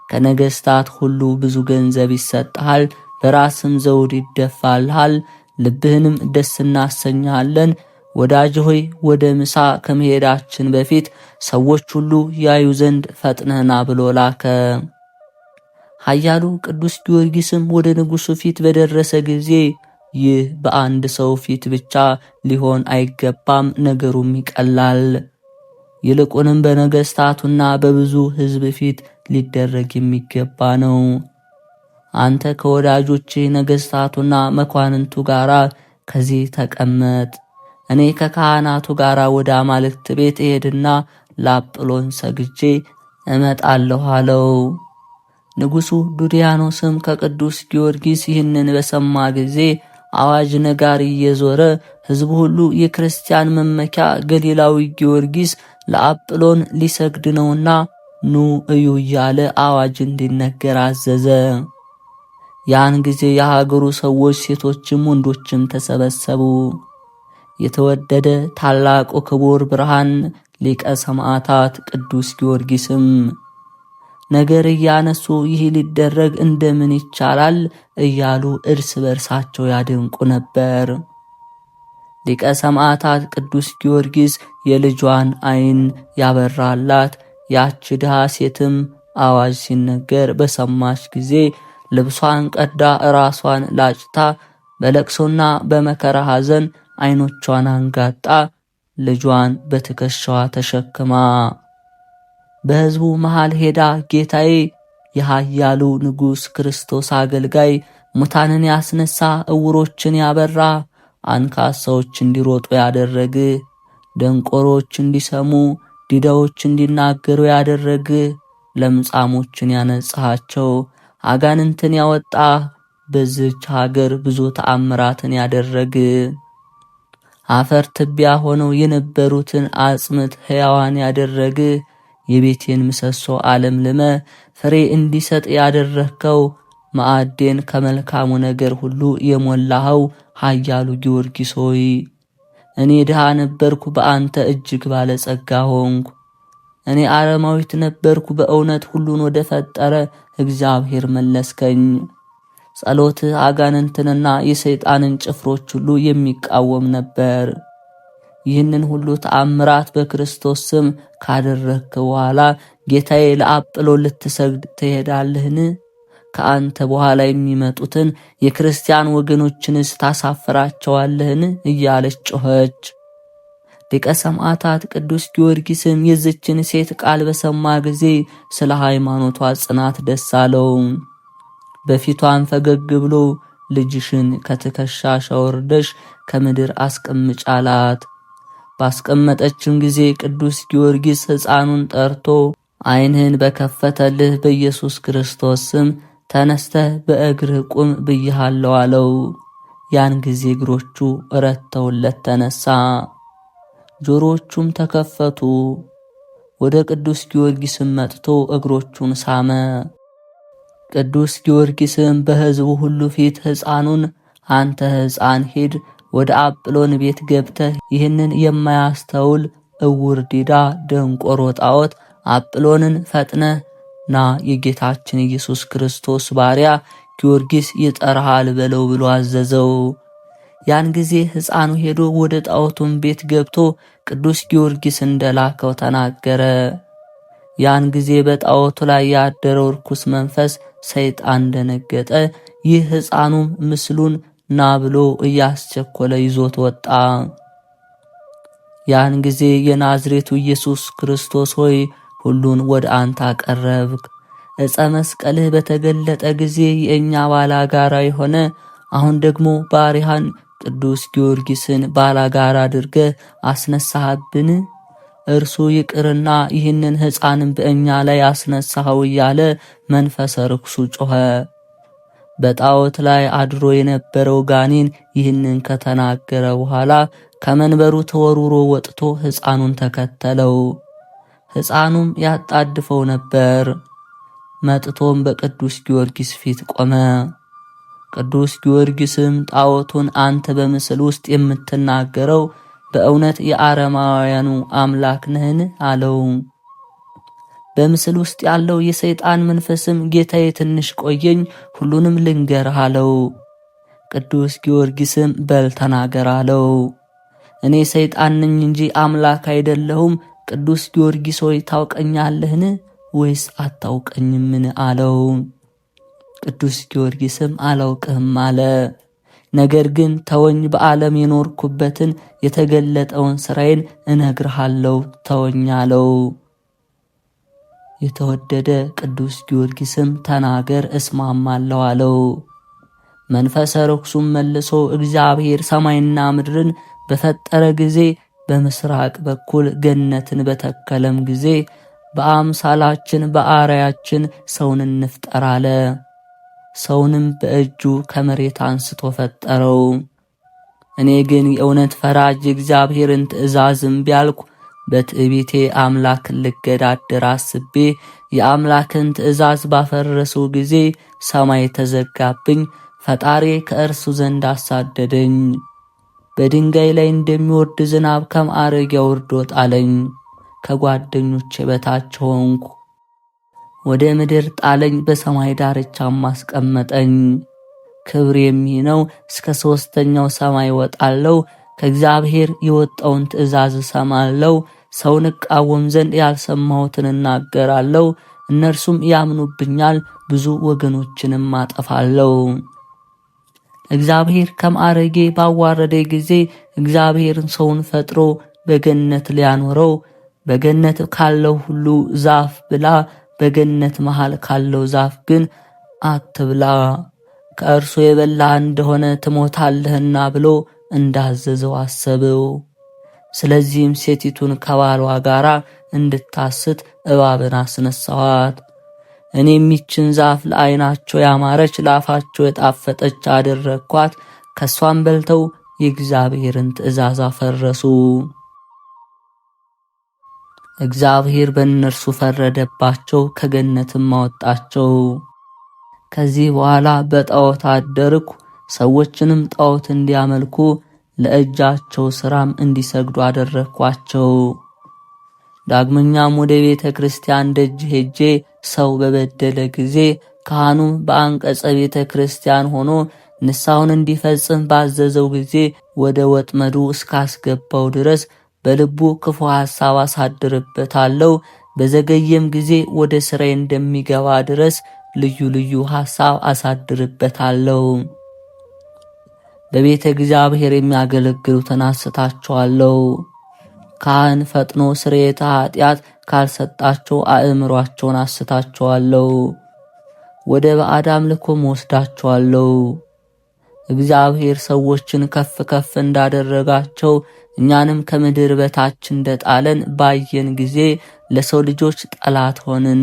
ከነገሥታት ሁሉ ብዙ ገንዘብ ይሰጥሃል፣ በራስም ዘውድ ይደፋልሃል፣ ልብህንም ደስ እናሰኛለን። ወዳጅ ሆይ ወደ ምሳ ከመሄዳችን በፊት ሰዎች ሁሉ ያዩ ዘንድ ፈጥነህና ብሎ ላከ። ኃያሉ ቅዱስ ጊዮርጊስም ወደ ንጉሡ ፊት በደረሰ ጊዜ ይህ በአንድ ሰው ፊት ብቻ ሊሆን አይገባም፣ ነገሩም ይቀላል። ይልቁንም በነገሥታቱና በብዙ ሕዝብ ፊት ሊደረግ የሚገባ ነው። አንተ ከወዳጆቼ ነገሥታቱና መኳንንቱ ጋር ከዚህ ተቀመጥ፣ እኔ ከካህናቱ ጋር ወደ አማልክት ቤት እሄድና ለአጵሎን ሰግጄ እመጣለሁ አለው። ንጉሡ ዱድያኖስም ከቅዱስ ጊዮርጊስ ይህንን በሰማ ጊዜ አዋጅ ነጋሪ እየዞረ ሕዝቡ ሁሉ የክርስቲያን መመኪያ ገሊላዊ ጊዮርጊስ ለአጵሎን ሊሰግድ ነውና ኑ እዩ እያለ አዋጅ እንዲነገር አዘዘ። ያን ጊዜ የሀገሩ ሰዎች ሴቶችም ወንዶችም ተሰበሰቡ። የተወደደ ታላቁ ክቡር ብርሃን ሊቀ ሰማዕታት ቅዱስ ጊዮርጊስም ነገር እያነሱ ይህ ሊደረግ እንደምን ይቻላል እያሉ እርስ በርሳቸው ያደንቁ ነበር። ሊቀ ሰማዕታት ቅዱስ ጊዮርጊስ የልጇን ዓይን ያበራላት ያች ድሃ ሴትም አዋጅ ሲነገር በሰማች ጊዜ ልብሷን ቀዳ ራሷን ላጭታ በለቅሶና በመከራ ሐዘን ዓይኖቿን አንጋጣ ልጇን በትከሻዋ ተሸክማ በሕዝቡ መሃል ሄዳ ጌታዬ የኃያሉ ንጉሥ ክርስቶስ አገልጋይ ሙታንን ያስነሳ፣ ዕውሮችን ያበራ፣ አንካሳዎች እንዲሮጡ ያደረግ፣ ደንቆሮች እንዲሰሙ፣ ዲዳዎች እንዲናገሩ ያደረግ፣ ለምጻሞችን ያነጻቸው፣ አጋንንትን ያወጣ፣ በዚች ሀገር ብዙ ተአምራትን ያደረግ፣ አፈር ትቢያ ሆነው የነበሩትን አጽምት ሕያዋን ያደረግ፣ የቤቴን ምሰሶ አለምልመ ፍሬ እንዲሰጥ ያደረከው፣ ማዕዴን ከመልካሙ ነገር ሁሉ የሞላኸው ኃያሉ ጊዮርጊስ ሆይ እኔ ድሃ ነበርኩ፣ በአንተ እጅግ ባለጸጋ ሆንኩ። እኔ አረማዊት ነበርኩ፣ በእውነት ሁሉን ወደ ፈጠረ እግዚአብሔር መለስከኝ። ጸሎትህ አጋንንትንና የሰይጣንን ጭፍሮች ሁሉ የሚቃወም ነበር። ይህንን ሁሉ ተአምራት በክርስቶስ ስም ካደረግክ በኋላ ጌታዬ ለአጵሎን ልትሰግድ ትሄዳለህን? ከአንተ በኋላ የሚመጡትን የክርስቲያን ወገኖችንስ ታሳፍራቸዋለህን? እያለች ጮኸች። ሊቀ ሰማዕታት ቅዱስ ጊዮርጊስም የዝችን ሴት ቃል በሰማ ጊዜ ስለ ሃይማኖቷ ጽናት ደስ አለው። በፊቷን ፈገግ ብሎ ልጅሽን ከትከሻሽ አውርደሽ ከምድር አስቀምጪ አላት። ባስቀመጠችም ጊዜ ቅዱስ ጊዮርጊስ ሕፃኑን ጠርቶ ዓይንህን በከፈተልህ በኢየሱስ ክርስቶስ ስም ተነስተህ በእግርህ ቁም ብዬሃለሁ አለው። ያን ጊዜ እግሮቹ ረተውለት ተነሳ፣ ጆሮቹም ተከፈቱ። ወደ ቅዱስ ጊዮርጊስም መጥቶ እግሮቹን ሳመ። ቅዱስ ጊዮርጊስም በሕዝቡ ሁሉ ፊት ሕፃኑን አንተ ሕፃን ሂድ ወደ አጵሎን ቤት ገብተህ ይህንን የማያስተውል ዕውር ዲዳ ደንቆሮ ጣዖት አጵሎንን ፈጥነህ ና የጌታችን ኢየሱስ ክርስቶስ ባሪያ ጊዮርጊስ ይጠራሃል በለው ብሎ አዘዘው። ያን ጊዜ ሕፃኑ ሄዶ ወደ ጣዖቱም ቤት ገብቶ ቅዱስ ጊዮርጊስ እንደላከው ተናገረ። ያን ጊዜ በጣዖቱ ላይ ያደረው ርኩስ መንፈስ ሰይጣን ደነገጠ። ይህ ሕፃኑም ምስሉን ና ብሎ እያስቸኮለ ይዞት ወጣ። ያን ጊዜ የናዝሬቱ ኢየሱስ ክርስቶስ ሆይ ሁሉን ወደ አንተ አቀረብክ። ዕፀ መስቀልህ በተገለጠ ጊዜ የእኛ ባላጋራ የሆነ አሁን ደግሞ ባሪያህን ቅዱስ ጊዮርጊስን ባላጋራ አድርገህ አስነሳህብን። እርሱ ይቅርና ይህንን ሕፃንም በእኛ ላይ አስነሳኸው እያለ መንፈሰ ርኩሱ ጮኸ። በጣዖት ላይ አድሮ የነበረው ጋኔን ይህንን ከተናገረ በኋላ ከመንበሩ ተወርውሮ ወጥቶ ሕፃኑን ተከተለው። ሕፃኑም ያጣድፈው ነበር። መጥቶም በቅዱስ ጊዮርጊስ ፊት ቆመ። ቅዱስ ጊዮርጊስም ጣዖቱን አንተ በምስል ውስጥ የምትናገረው በእውነት የአረማውያኑ አምላክ ነህን? አለው። በምስል ውስጥ ያለው የሰይጣን መንፈስም ጌታዬ ትንሽ ቆየኝ፣ ሁሉንም ልንገርህ አለው። ቅዱስ ጊዮርጊስም በል ተናገር አለው። እኔ ሰይጣን ነኝ እንጂ አምላክ አይደለሁም። ቅዱስ ጊዮርጊስ ሆይ ታውቀኛለህን ወይስ አታውቀኝምን? አለው። ቅዱስ ጊዮርጊስም አላውቅህም አለ። ነገር ግን ተወኝ፣ በዓለም የኖርኩበትን የተገለጠውን ሥራዬን እነግርሃለሁ፣ ተወኝ አለው። የተወደደ ቅዱስ ጊዮርጊስም ተናገር እስማማለሁ አለው። መንፈሰ ርኩሱም መልሶ እግዚአብሔር ሰማይና ምድርን በፈጠረ ጊዜ በምስራቅ በኩል ገነትን በተከለም ጊዜ በአምሳላችን በአርአያችን ሰውን እንፍጠር አለ። ሰውንም በእጁ ከመሬት አንስቶ ፈጠረው። እኔ ግን የእውነት ፈራጅ የእግዚአብሔርን ትእዛዝ እምቢ አልኩ። በትዕቢቴ አምላክን ልገዳደር አስቤ የአምላክን ትእዛዝ ባፈረሰው ጊዜ ሰማይ ተዘጋብኝ፣ ፈጣሪ ከእርሱ ዘንድ አሳደደኝ። በድንጋይ ላይ እንደሚወርድ ዝናብ ከማዕረጊያ ወርዶ ጣለኝ። ከጓደኞቼ በታች ሆንኩ። ወደ ምድር ጣለኝ፣ በሰማይ ዳርቻም አስቀመጠኝ። ክብር የሚነው እስከ 3ኛው ሰማይ ወጣለው፣ ከእግዚአብሔር የወጣውን ትእዛዝ እሰማለሁ። ሰውን እቃወም ዘንድ ያልሰማሁትን እናገራለሁ፣ እነርሱም ያምኑብኛል፣ ብዙ ወገኖችንም አጠፋለሁ። እግዚአብሔር ከማዕረጌ ባዋረደ ጊዜ እግዚአብሔርን ሰውን ፈጥሮ በገነት ሊያኖረው በገነት ካለው ሁሉ ዛፍ ብላ፣ በገነት መሃል ካለው ዛፍ ግን አትብላ፣ ከእርሱ የበላ እንደሆነ ትሞታለህና ብሎ እንዳዘዘው አሰበው። ስለዚህም ሴቲቱን ከባሏ ጋር እንድታስት እባብን አስነሳዋት። እኔም ይችን ዛፍ ለዓይናቸው ያማረች ለአፋቸው የጣፈጠች አደረግኳት። ከሷም በልተው የእግዚአብሔርን ትእዛዝ አፈረሱ። እግዚአብሔር በእነርሱ ፈረደባቸው፣ ከገነትም አወጣቸው። ከዚህ በኋላ በጣዖት አደርኩ። ሰዎችንም ጣዖት እንዲያመልኩ ለእጃቸው ሥራም እንዲሰግዱ አደረግኳቸው። ዳግመኛም ወደ ቤተ ክርስቲያን ደጅ ሄጄ ሰው በበደለ ጊዜ ካህኑ በአንቀጸ ቤተ ክርስቲያን ሆኖ ንስሐውን እንዲፈጽም ባዘዘው ጊዜ ወደ ወጥመዱ እስካስገባው ድረስ በልቡ ክፉ ሐሳብ አሳድርበታለሁ። በዘገየም ጊዜ ወደ ሥራዬ እንደሚገባ ድረስ ልዩ ልዩ ሐሳብ አሳድርበታለሁ። በቤተ እግዚአብሔር የሚያገለግሉትን አስታቸዋለሁ። ካህን ፈጥኖ ስርየተ ኃጢአት ካልሰጣቸው አእምሯቸውን አስታቸዋለሁ። ወደ ባዕድ አምልኮም ወስዳቸዋለሁ። እግዚአብሔር ሰዎችን ከፍ ከፍ እንዳደረጋቸው እኛንም ከምድር በታች እንደጣለን ባየን ጊዜ ለሰው ልጆች ጠላት ሆንን።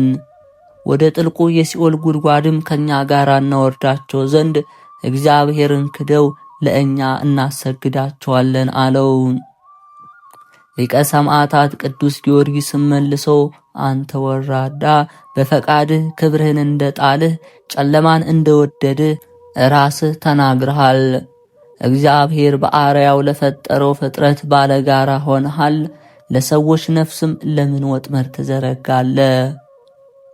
ወደ ጥልቁ የሲኦል ጉድጓድም ከኛ ጋር እናወርዳቸው ዘንድ እግዚአብሔርን ክደው ለእኛ እናሰግዳቸዋለን አለው። ሊቀ ሰማዕታት ቅዱስ ጊዮርጊስም መልሶ አንተ ወራዳ፣ በፈቃድህ ክብርህን እንደጣልህ ጨለማን እንደወደድህ ራስህ ተናግረሃል። እግዚአብሔር በአርአያው ለፈጠረው ፍጥረት ባለጋራ ሆነሃል። ለሰዎች ነፍስም ለምን ወጥመድ ትዘረጋለህ?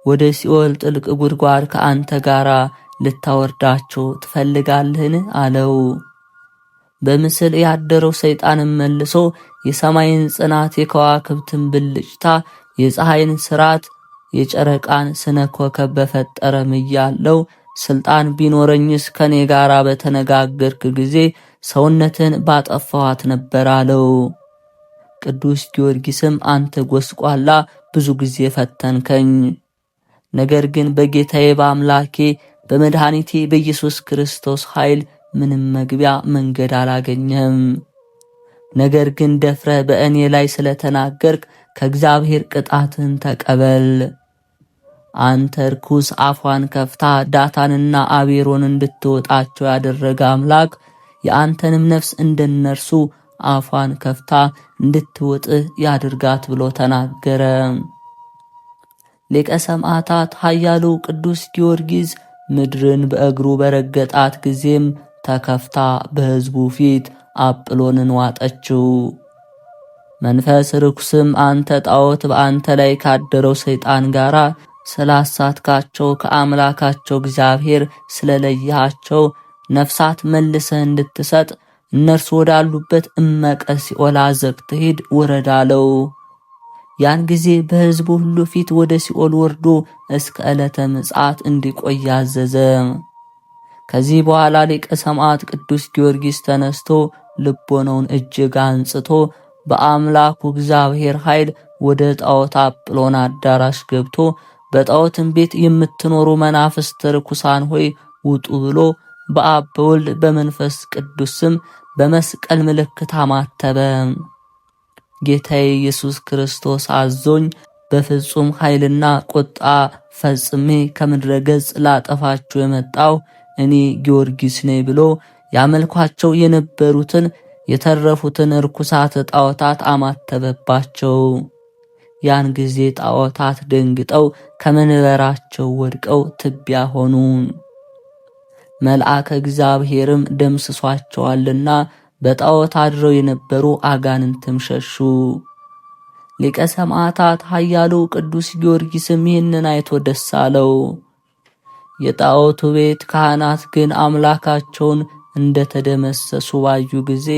ወደ ሲኦል ጥልቅ ጉድጓድ ከአንተ ጋር ልታወርዳቸው ትፈልጋለህን? አለው። በምስል ያደረው ሰይጣንም መልሶ የሰማይን ጽናት፣ የከዋክብትን ብልጭታ፣ የፀሐይን ስራት፣ የጨረቃን ስነ ኮከብ በፈጠረ ምያለው ስልጣን ቢኖረኝስ ከኔ ጋር በተነጋገርክ ጊዜ ሰውነትን ባጠፋዋት ነበር አለው። ቅዱስ ጊዮርጊስም አንተ ጎስቋላ ብዙ ጊዜ ፈተንከኝ፣ ነገር ግን በጌታዬ በአምላኬ በመድኃኒቴ በኢየሱስ ክርስቶስ ኃይል ምንም መግቢያ መንገድ አላገኘም። ነገር ግን ደፍረህ በእኔ ላይ ስለተናገርክ ከእግዚአብሔር ቅጣትን ተቀበል። አንተ ርኩስ አፏን ከፍታ ዳታንና አቤሮን እንድትወጣቸው ያደረገ አምላክ የአንተንም ነፍስ እንደነርሱ አፏን ከፍታ እንድትወጥህ ያድርጋት ብሎ ተናገረ። ሊቀ ሰማዕታት ኃያሉ ቅዱስ ጊዮርጊስ ምድርን በእግሩ በረገጣት ጊዜም ተከፍታ በሕዝቡ ፊት አጵሎንን ዋጠችው። መንፈስ ርኩስም አንተ ጣዖት በአንተ ላይ ካደረው ሰይጣን ጋር ስላሳትካቸው ከአምላካቸው እግዚአብሔር ስለለያቸው ነፍሳት መልሰህ እንድትሰጥ እነርሱ ወዳሉበት እመቀ ሲኦል አዘቅት ሂድ ውረድ አለው። ያን ጊዜ በሕዝቡ ሁሉ ፊት ወደ ሲኦል ወርዶ እስከ ዕለተ ምጽአት እንዲቆይ አዘዘ። ከዚህ በኋላ ሊቀ ሰማዕት ቅዱስ ጊዮርጊስ ተነስቶ ልቦናውን እጅግ አንጽቶ በአምላኩ እግዚአብሔር ኃይል ወደ ጣዖት አጵሎን አዳራሽ ገብቶ በጣዖትም ቤት የምትኖሩ መናፍስት ርኩሳን ሆይ ውጡ ብሎ በአብ በወልድ በመንፈስ ቅዱስ ስም በመስቀል ምልክት አማተበ። ጌታዬ ኢየሱስ ክርስቶስ አዞኝ በፍጹም ኃይልና ቁጣ ፈጽሜ ከምድረ ገጽ ላጠፋችሁ የመጣው እኔ ጊዮርጊስ ነኝ ብሎ ያመልኳቸው የነበሩትን የተረፉትን ርኩሳት ጣዖታት አማተበባቸው። ያን ጊዜ ጣዖታት ደንግጠው ከመንበራቸው ወድቀው ትቢያ ሆኑ። መልአከ እግዚአብሔርም ደምስሷቸዋልና በጣዖት አድረው የነበሩ አጋንንትም ሸሹ። ሊቀ ሰማዕታት ኃያሉ ቅዱስ ጊዮርጊስም ይህንን አይቶ ደስ አለው። የጣዖቱ ቤት ካህናት ግን አምላካቸውን እንደተደመሰሱ ባዩ ጊዜ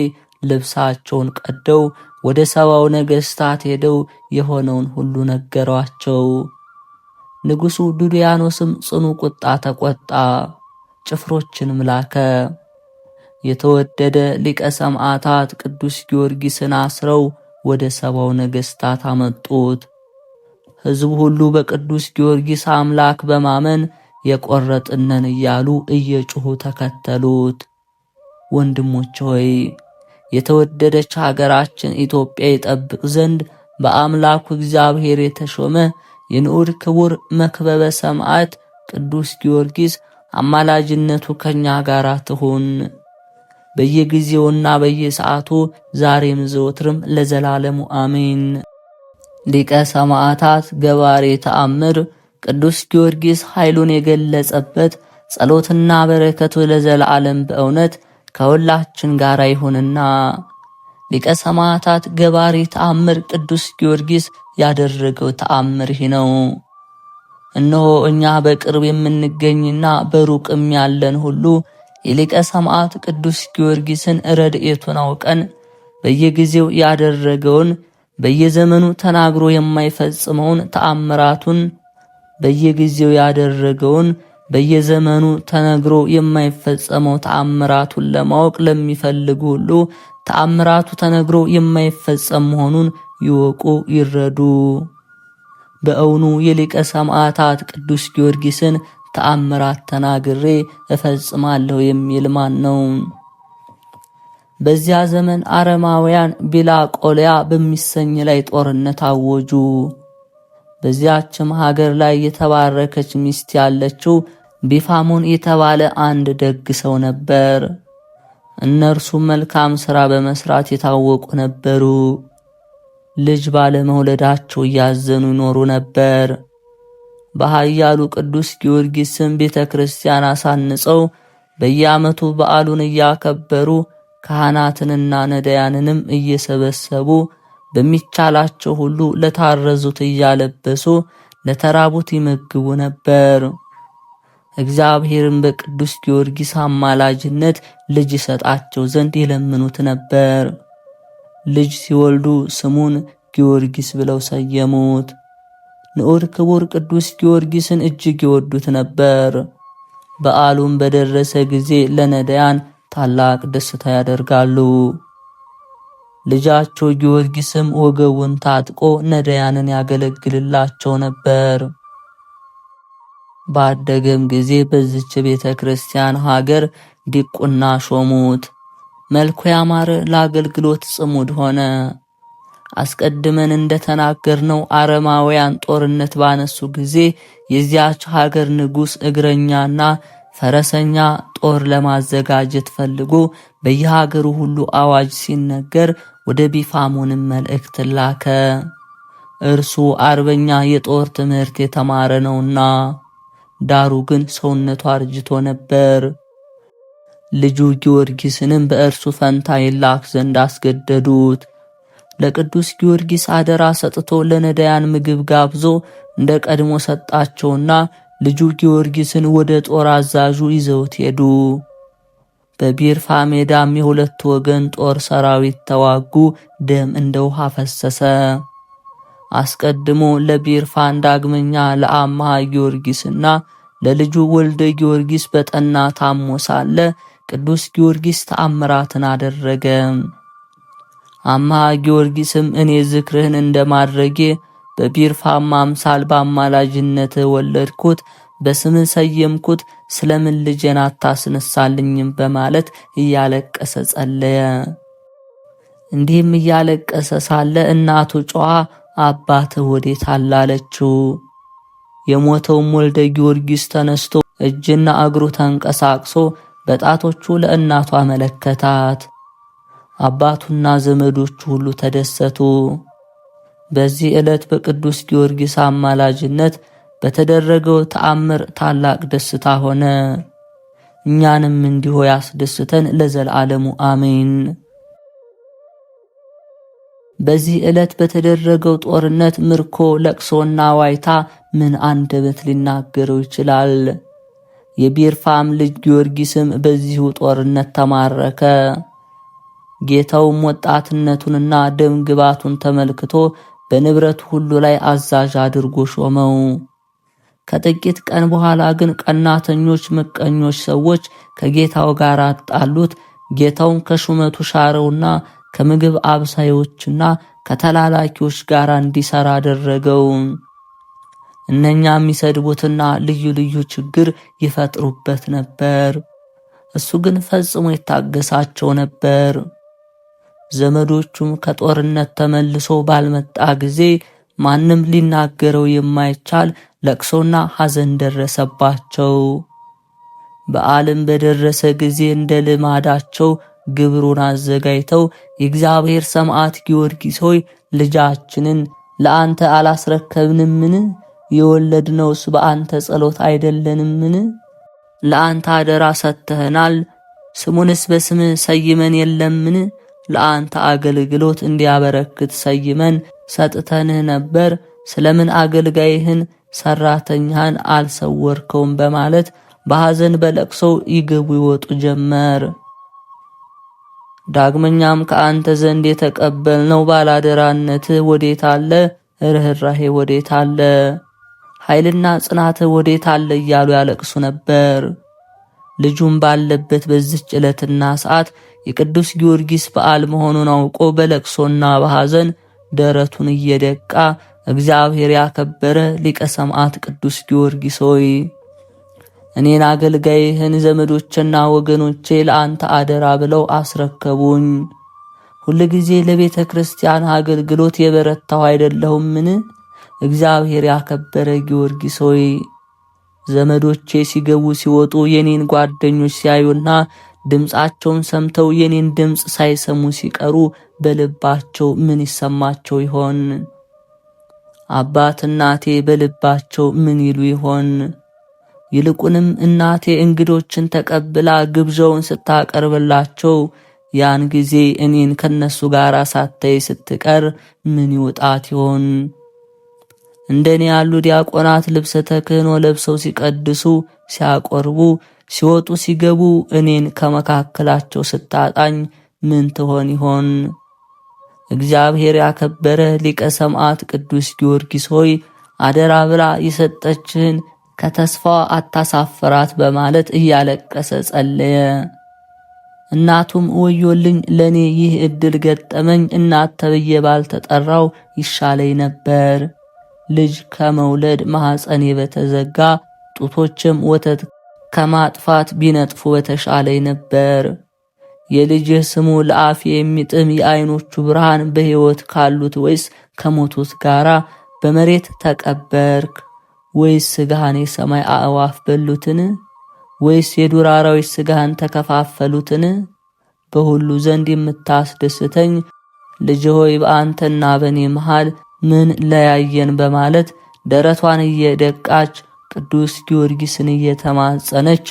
ልብሳቸውን ቀደው ወደ ሰባው ነገሥታት ሄደው የሆነውን ሁሉ ነገሯቸው። ንጉሡ ዱድያኖስም ጽኑ ቁጣ ተቆጣ፣ ጭፍሮችንም ላከ። የተወደደ ሊቀ ሰማዕታት ቅዱስ ጊዮርጊስን አስረው ወደ ሰባው ነገሥታት አመጡት። ሕዝቡ ሁሉ በቅዱስ ጊዮርጊስ አምላክ በማመን የቆረጥነን እያሉ እየጮሁ ተከተሉት። ወንድሞች ሆይ የተወደደች ሀገራችን ኢትዮጵያ ይጠብቅ ዘንድ በአምላኩ እግዚአብሔር የተሾመ የንዑድ ክቡር መክበበ ሰማዕት ቅዱስ ጊዮርጊስ አማላጅነቱ ከኛ ጋር ትሁን በየጊዜውና በየሰዓቱ ዛሬም ዘወትርም ለዘላለሙ አሜን። ሊቀ ሰማዕታት ገባሬ ተአምር ቅዱስ ጊዮርጊስ ኃይሉን የገለጸበት ጸሎትና በረከቱ ለዘላለም በእውነት ከሁላችን ጋር ይሁንና ሊቀ ሰማዕታት ገባሬ ተአምር ቅዱስ ጊዮርጊስ ያደረገው ተአምር ይህ ነው። እነሆ እኛ በቅርብ የምንገኝና በሩቅም ያለን ሁሉ የሊቀ ሰማዕት ቅዱስ ጊዮርጊስን ረድኤቱን አውቀን በየጊዜው ያደረገውን በየዘመኑ ተናግሮ የማይፈጽመውን ተአምራቱን በየጊዜው ያደረገውን በየዘመኑ ተነግሮ የማይፈጸመው ተአምራቱን ለማወቅ ለሚፈልጉ ሁሉ ተአምራቱ ተነግሮ የማይፈጸም መሆኑን ይወቁ ይረዱ። በእውኑ የሊቀ ሰማዕታት ቅዱስ ጊዮርጊስን ተአምራት ተናግሬ እፈጽማለሁ የሚል ማን ነው? በዚያ ዘመን አረማውያን ቢላቆልያ በሚሰኝ ላይ ጦርነት አወጁ። በዚያችም ሀገር ላይ የተባረከች ሚስት ያለችው ቢፋሞን የተባለ አንድ ደግ ሰው ነበር። እነርሱም መልካም ሥራ በመስራት የታወቁ ነበሩ። ልጅ ባለመውለዳቸው እያዘኑ ይኖሩ ነበር። በኃያሉ ቅዱስ ጊዮርጊስ ስም ቤተ ክርስቲያን አሳንጸው በየዓመቱ በዓሉን እያከበሩ ካህናትንና ነዳያንንም እየሰበሰቡ በሚቻላቸው ሁሉ ለታረዙት እያለበሱ ለተራቡት ይመግቡ ነበር። እግዚአብሔርን በቅዱስ ጊዮርጊስ አማላጅነት ልጅ ይሰጣቸው ዘንድ ይለምኑት ነበር። ልጅ ሲወልዱ ስሙን ጊዮርጊስ ብለው ሰየሙት። ንዑድ ክቡር ቅዱስ ጊዮርጊስን እጅግ ይወዱት ነበር። በዓሉም በደረሰ ጊዜ ለነዳያን ታላቅ ደስታ ያደርጋሉ። ልጃቸው ጊዮርጊስም ወገቡን ታጥቆ ነዳያንን ያገለግልላቸው ነበር። ባደገም ጊዜ በዚች ቤተ ክርስቲያን ሀገር ዲቁና ሾሙት። መልኩ ያማረ ለአገልግሎት ጽሙድ ሆነ። አስቀድመን እንደተናገርነው አረማውያን ጦርነት ባነሱ ጊዜ የዚያች ሀገር ንጉሥ እግረኛና ፈረሰኛ ጦር ለማዘጋጀት ፈልጎ በየሀገሩ ሁሉ አዋጅ ሲነገር ወደ ቢፋሞንም መልእክት ላከ። እርሱ አርበኛ የጦር ትምህርት የተማረ ነውና። ዳሩ ግን ሰውነቱ አርጅቶ ነበር። ልጁ ጊዮርጊስንም በእርሱ ፈንታ ይላክ ዘንድ አስገደዱት። ለቅዱስ ጊዮርጊስ አደራ ሰጥቶ ለነዳያን ምግብ ጋብዞ እንደ ቀድሞ ሰጣቸውና ልጁ ጊዮርጊስን ወደ ጦር አዛዡ ይዘውት ሄዱ። በቢርፋ ሜዳም የሁለት ወገን ጦር ሰራዊት ተዋጉ። ደም እንደ ውሃ ፈሰሰ። አስቀድሞ ለቢርፋን ዳግመኛ ለአምሃ ጊዮርጊስና ለልጁ ወልደ ጊዮርጊስ በጠና ታሞ ሳለ ቅዱስ ጊዮርጊስ ተአምራትን አደረገ። አምሃ ጊዮርጊስም እኔ ዝክርህን እንደማድረጌ በቢርፋም አምሳል በአማላጅነት ወለድኩት፣ በስምህ ሰየምኩት፣ ስለምን ልጄን አታስነሳልኝም በማለት እያለቀሰ ጸለየ። እንዲህም እያለቀሰ ሳለ እናቱ ጮኻ አባትህ ወዴት አለ አለችው። የሞተውም ወልደ ጊዮርጊስ ተነስቶ እጅና እግሩ ተንቀሳቅሶ በጣቶቹ ለእናቱ አመለከታት። አባቱና ዘመዶቹ ሁሉ ተደሰቱ። በዚህ ዕለት በቅዱስ ጊዮርጊስ አማላጅነት በተደረገው ተአምር ታላቅ ደስታ ሆነ። እኛንም እንዲሁ ያስደስተን ለዘላለሙ አሜን። በዚህ ዕለት በተደረገው ጦርነት ምርኮ፣ ለቅሶና ዋይታ ምን አንደበት ሊናገረው ይችላል? የቢርፋም ልጅ ጊዮርጊስም በዚሁ ጦርነት ተማረከ። ጌታውም ወጣትነቱንና ደም ግባቱን ተመልክቶ በንብረቱ ሁሉ ላይ አዛዥ አድርጎ ሾመው። ከጥቂት ቀን በኋላ ግን ቀናተኞች፣ ምቀኞች ሰዎች ከጌታው ጋር አጣሉት። ጌታውን ከሹመቱ ሻረውና ከምግብ አብሳዮችና ከተላላኪዎች ጋር እንዲሰራ አደረገው። እነኛ የሚሰድቡትና ልዩ ልዩ ችግር ይፈጥሩበት ነበር። እሱ ግን ፈጽሞ ይታገሳቸው ነበር። ዘመዶቹም ከጦርነት ተመልሶ ባልመጣ ጊዜ ማንም ሊናገረው የማይቻል ለቅሶና ሐዘን ደረሰባቸው። በዓልም በደረሰ ጊዜ እንደ ልማዳቸው ግብሩን አዘጋጅተው የእግዚአብሔር ሰማዕት ጊዮርጊስ ሆይ ልጃችንን ለአንተ አላስረከብንምን? የወለድነውስ በአንተ ጸሎት አይደለንምን? ለአንተ አደራ ሰጥተህናል። ስሙንስ በስምህ ሰይመን የለምን? ለአንተ አገልግሎት እንዲያበረክት ሰይመን ሰጥተንህ ነበር። ስለምን አገልጋይህን ሰራተኛህን አልሰወርከውም? በማለት በሐዘን በለቅሶ ይገቡ ይወጡ ጀመር። ዳግመኛም ከአንተ ዘንድ የተቀበልነው ባላደራነትህ ወዴት አለ? ርኅራኄ ወዴት አለ? ኃይልና ጽናትህ ወዴት አለ? እያሉ ያለቅሱ ነበር። ልጁም ባለበት በዚች ዕለትና ሰዓት የቅዱስ ጊዮርጊስ በዓል መሆኑን አውቆ በለቅሶና በሐዘን ደረቱን እየደቃ እግዚአብሔር ያከበረ ሊቀ ሰማዕት ቅዱስ ጊዮርጊስ ሆይ እኔን አገልጋይህን ዘመዶችና ወገኖቼ ለአንተ አደራ ብለው አስረከቡኝ። ሁልጊዜ ለቤተ ክርስቲያን አገልግሎት የበረታው አይደለሁምን? እግዚአብሔር ያከበረ ጊዮርጊስ ሆይ ዘመዶቼ ሲገቡ ሲወጡ የኔን ጓደኞች ሲያዩና ድምፃቸውን ሰምተው የኔን ድምፅ ሳይሰሙ ሲቀሩ በልባቸው ምን ይሰማቸው ይሆን? አባት እናቴ በልባቸው ምን ይሉ ይሆን? ይልቁንም እናቴ እንግዶችን ተቀብላ ግብዣውን ስታቀርብላቸው ያን ጊዜ እኔን ከነሱ ጋር ሳታይ ስትቀር ምን ይውጣት ይሆን? እንደኔ ያሉ ዲያቆናት ልብሰ ተክህኖ ለብሰው ሲቀድሱ፣ ሲያቆርቡ፣ ሲወጡ ሲገቡ እኔን ከመካከላቸው ስታጣኝ ምን ትሆን ይሆን? እግዚአብሔር ያከበረ ሊቀ ሰማዕት ቅዱስ ጊዮርጊስ ሆይ አደራ ብላ የሰጠችህን ከተስፋዋ አታሳፍራት በማለት እያለቀሰ ጸለየ። እናቱም ወዮልኝ ለኔ ይህ እድል ገጠመኝ፣ እናት ተብዬ ባልተጠራው ይሻለኝ ነበር። ልጅ ከመውለድ ማኅፀኔ በተዘጋ፣ ጡቶችም ወተት ከማጥፋት ቢነጥፉ በተሻለኝ ነበር። የልጅህ ስሙ ለአፍ የሚጥም የዓይኖቹ ብርሃን በሕይወት ካሉት ወይስ ከሞቱት ጋራ በመሬት ተቀበርክ? ወይስ ሥጋህን የሰማይ አእዋፍ በሉትን? ወይስ የዱር አራዊት ሥጋህን ተከፋፈሉትን? በሁሉ ዘንድ የምታስደስተኝ ልጅ ሆይ በአንተና በእኔ መሃል ምን ለያየን? በማለት ደረቷን እየደቃች ቅዱስ ጊዮርጊስን እየተማጸነች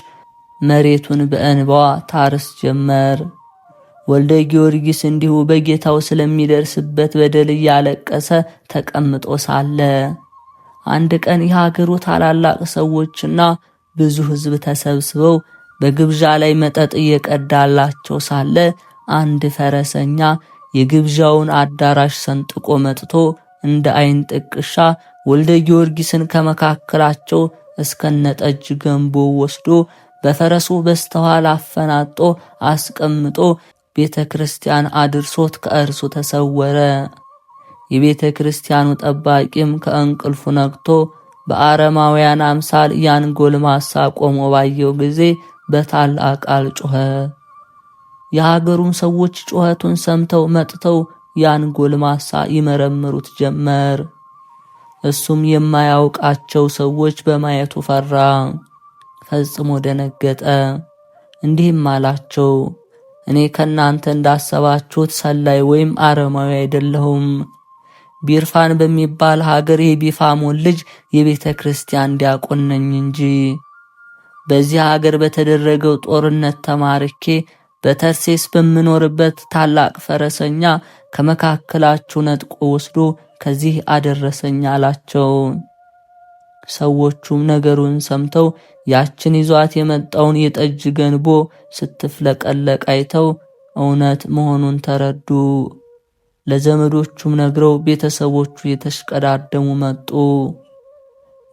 መሬቱን በእንባዋ ታርስ ጀመር። ወልደ ጊዮርጊስ እንዲሁ በጌታው ስለሚደርስበት በደል እያለቀሰ ተቀምጦ ሳለ አንድ ቀን የሀገሩ ታላላቅ ሰዎችና ብዙ ሕዝብ ተሰብስበው በግብዣ ላይ መጠጥ እየቀዳላቸው ሳለ አንድ ፈረሰኛ የግብዣውን አዳራሽ ሰንጥቆ መጥቶ እንደ ዓይን ጥቅሻ ወልደ ጊዮርጊስን ከመካከላቸው እስከነጠጅ ገንቦ ወስዶ በፈረሱ በስተኋላ አፈናጦ አስቀምጦ ቤተ ክርስቲያን አድርሶት ከእርሱ ተሰወረ። የቤተ ክርስቲያኑ ጠባቂም ከእንቅልፉ ነቅቶ በአረማውያን አምሳል ያን ጎልማሳ ቆሞ ባየው ጊዜ በታላቅ ቃል ጮኸ። የሀገሩን ሰዎች ጩኸቱን ሰምተው መጥተው ያን ጎልማሳ ይመረምሩት ጀመር። እሱም የማያውቃቸው ሰዎች በማየቱ ፈራ፣ ፈጽሞ ደነገጠ። እንዲህም አላቸው፣ እኔ ከናንተ እንዳሰባችሁት ሰላይ ወይም አረማዊ አይደለሁም። ቢርፋን በሚባል ሀገር የቢፋሞን ልጅ የቤተ ክርስቲያን ዲያቆን ነኝ እንጂ። በዚህ ሀገር በተደረገው ጦርነት ተማርኬ በተርሴስ በምኖርበት ታላቅ ፈረሰኛ ከመካከላችሁ ነጥቆ ወስዶ ከዚህ አደረሰኝ አላቸው። ሰዎቹም ነገሩን ሰምተው ያችን ይዟት የመጣውን የጠጅ ገንቦ ስትፍለቀለቅ አይተው እውነት መሆኑን ተረዱ። ለዘመዶቹም ነግረው ቤተሰቦቹ የተሽቀዳደሙ መጡ።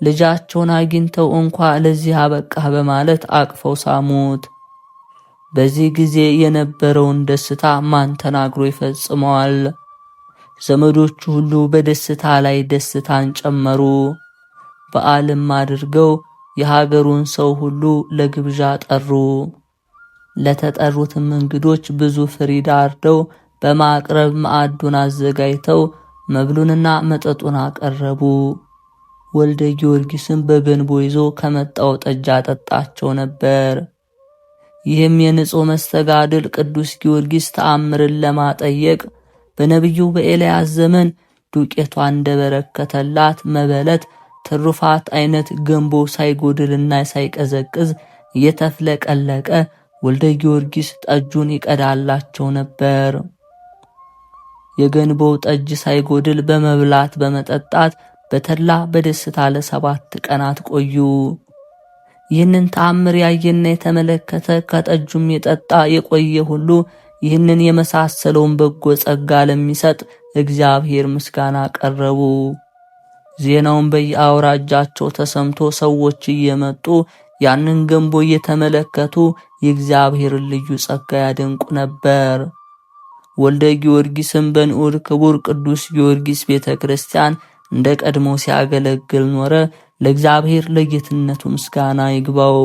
ልጃቸውን አግኝተው እንኳ ለዚህ አበቃህ በማለት አቅፈው ሳሙት። በዚህ ጊዜ የነበረውን ደስታ ማን ተናግሮ ይፈጽመዋል? ዘመዶቹ ሁሉ በደስታ ላይ ደስታን ጨመሩ። በዓልም አድርገው የሀገሩን ሰው ሁሉ ለግብዣ ጠሩ። ለተጠሩትም እንግዶች ብዙ ፍሪዳ አርደው በማቅረብ ማዕዱን አዘጋጅተው መብሉንና መጠጡን አቀረቡ። ወልደ ጊዮርጊስም በገንቦ ይዞ ከመጣው ጠጅ አጠጣቸው ነበር። ይህም የንጹሕ መስተጋድል ቅዱስ ጊዮርጊስ ተአምርን ለማጠየቅ በነቢዩ በኤልያስ ዘመን ዱቄቷ እንደበረከተላት መበለት ትሩፋት አይነት ገንቦ ሳይጎድልና ሳይቀዘቅዝ እየተፍለቀለቀ ወልደ ጊዮርጊስ ጠጁን ይቀዳላቸው ነበር። የገንቦው ጠጅ ሳይጎድል በመብላት በመጠጣት በተድላ በደስታ ለ7 ቀናት ቆዩ። ይህንን ተአምር ያየና የተመለከተ ከጠጁም የጠጣ የቆየ ሁሉ ይህንን የመሳሰለውን በጎ ጸጋ ለሚሰጥ እግዚአብሔር ምስጋና ቀረቡ። ዜናውን በየአውራጃቸው ተሰምቶ ሰዎች እየመጡ ያንን ገንቦ እየተመለከቱ የእግዚአብሔርን ልዩ ጸጋ ያደንቁ ነበር። ወልደ ጊዮርጊስም በንዑድ ክቡር ቅዱስ ጊዮርጊስ ቤተ ክርስቲያን እንደ ቀድሞ ሲያገለግል ኖረ። ለእግዚአብሔር ለጌትነቱ ምስጋና ይግባው።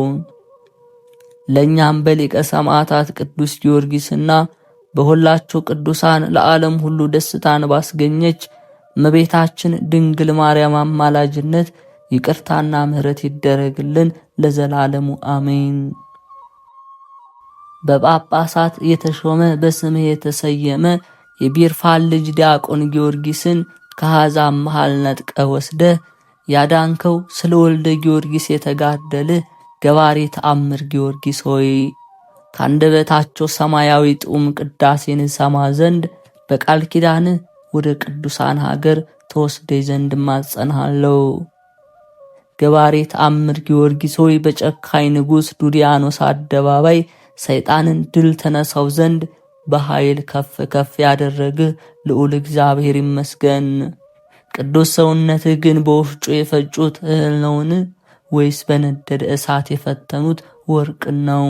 ለእኛም በሊቀ ሰማዕታት ቅዱስ ጊዮርጊስና በሁላቸው ቅዱሳን ለዓለም ሁሉ ደስታን ባስገኘች እመቤታችን ድንግል ማርያም አማላጅነት ይቅርታና ምሕረት ይደረግልን ለዘላለሙ አሜን። በጳጳሳት የተሾመ በስምህ የተሰየመ የቢርፋን ልጅ ዲያቆን ጊዮርጊስን ከአሕዛብ መሃል ነጥቀ ወስደህ ያዳንከው ስለ ወልደ ጊዮርጊስ የተጋደልህ ገባሬ ተአምር ጊዮርጊስ ሆይ ካንደበታቸው ሰማያዊ ጡም ቅዳሴን ሰማ ዘንድ በቃል ኪዳንህ ወደ ቅዱሳን ሀገር ተወስደኝ ዘንድ ማጸንሃለሁ። ገባሬ ተአምር ጊዮርጊስ ሆይ በጨካኝ ንጉሥ ዱዲያኖስ አደባባይ ሰይጣንን ድል ተነሳው ዘንድ በኃይል ከፍ ከፍ ያደረግህ ልዑል እግዚአብሔር ይመስገን። ቅዱስ ሰውነትህ ግን በወፍጮ የፈጩት እህል ነውን? ወይስ በነደደ እሳት የፈተኑት ወርቅ ነው?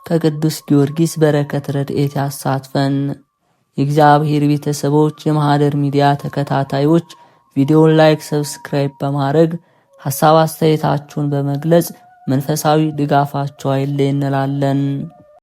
ከቅዱስ ጊዮርጊስ በረከት ረድኤት ያሳትፈን። የእግዚአብሔር ቤተሰቦች፣ የማህደር ሚዲያ ተከታታዮች ቪዲዮውን ላይክ፣ ሰብስክራይብ በማድረግ ሐሳብ አስተያየታችሁን በመግለጽ መንፈሳዊ ድጋፋችሁ አይለየን እንላለን።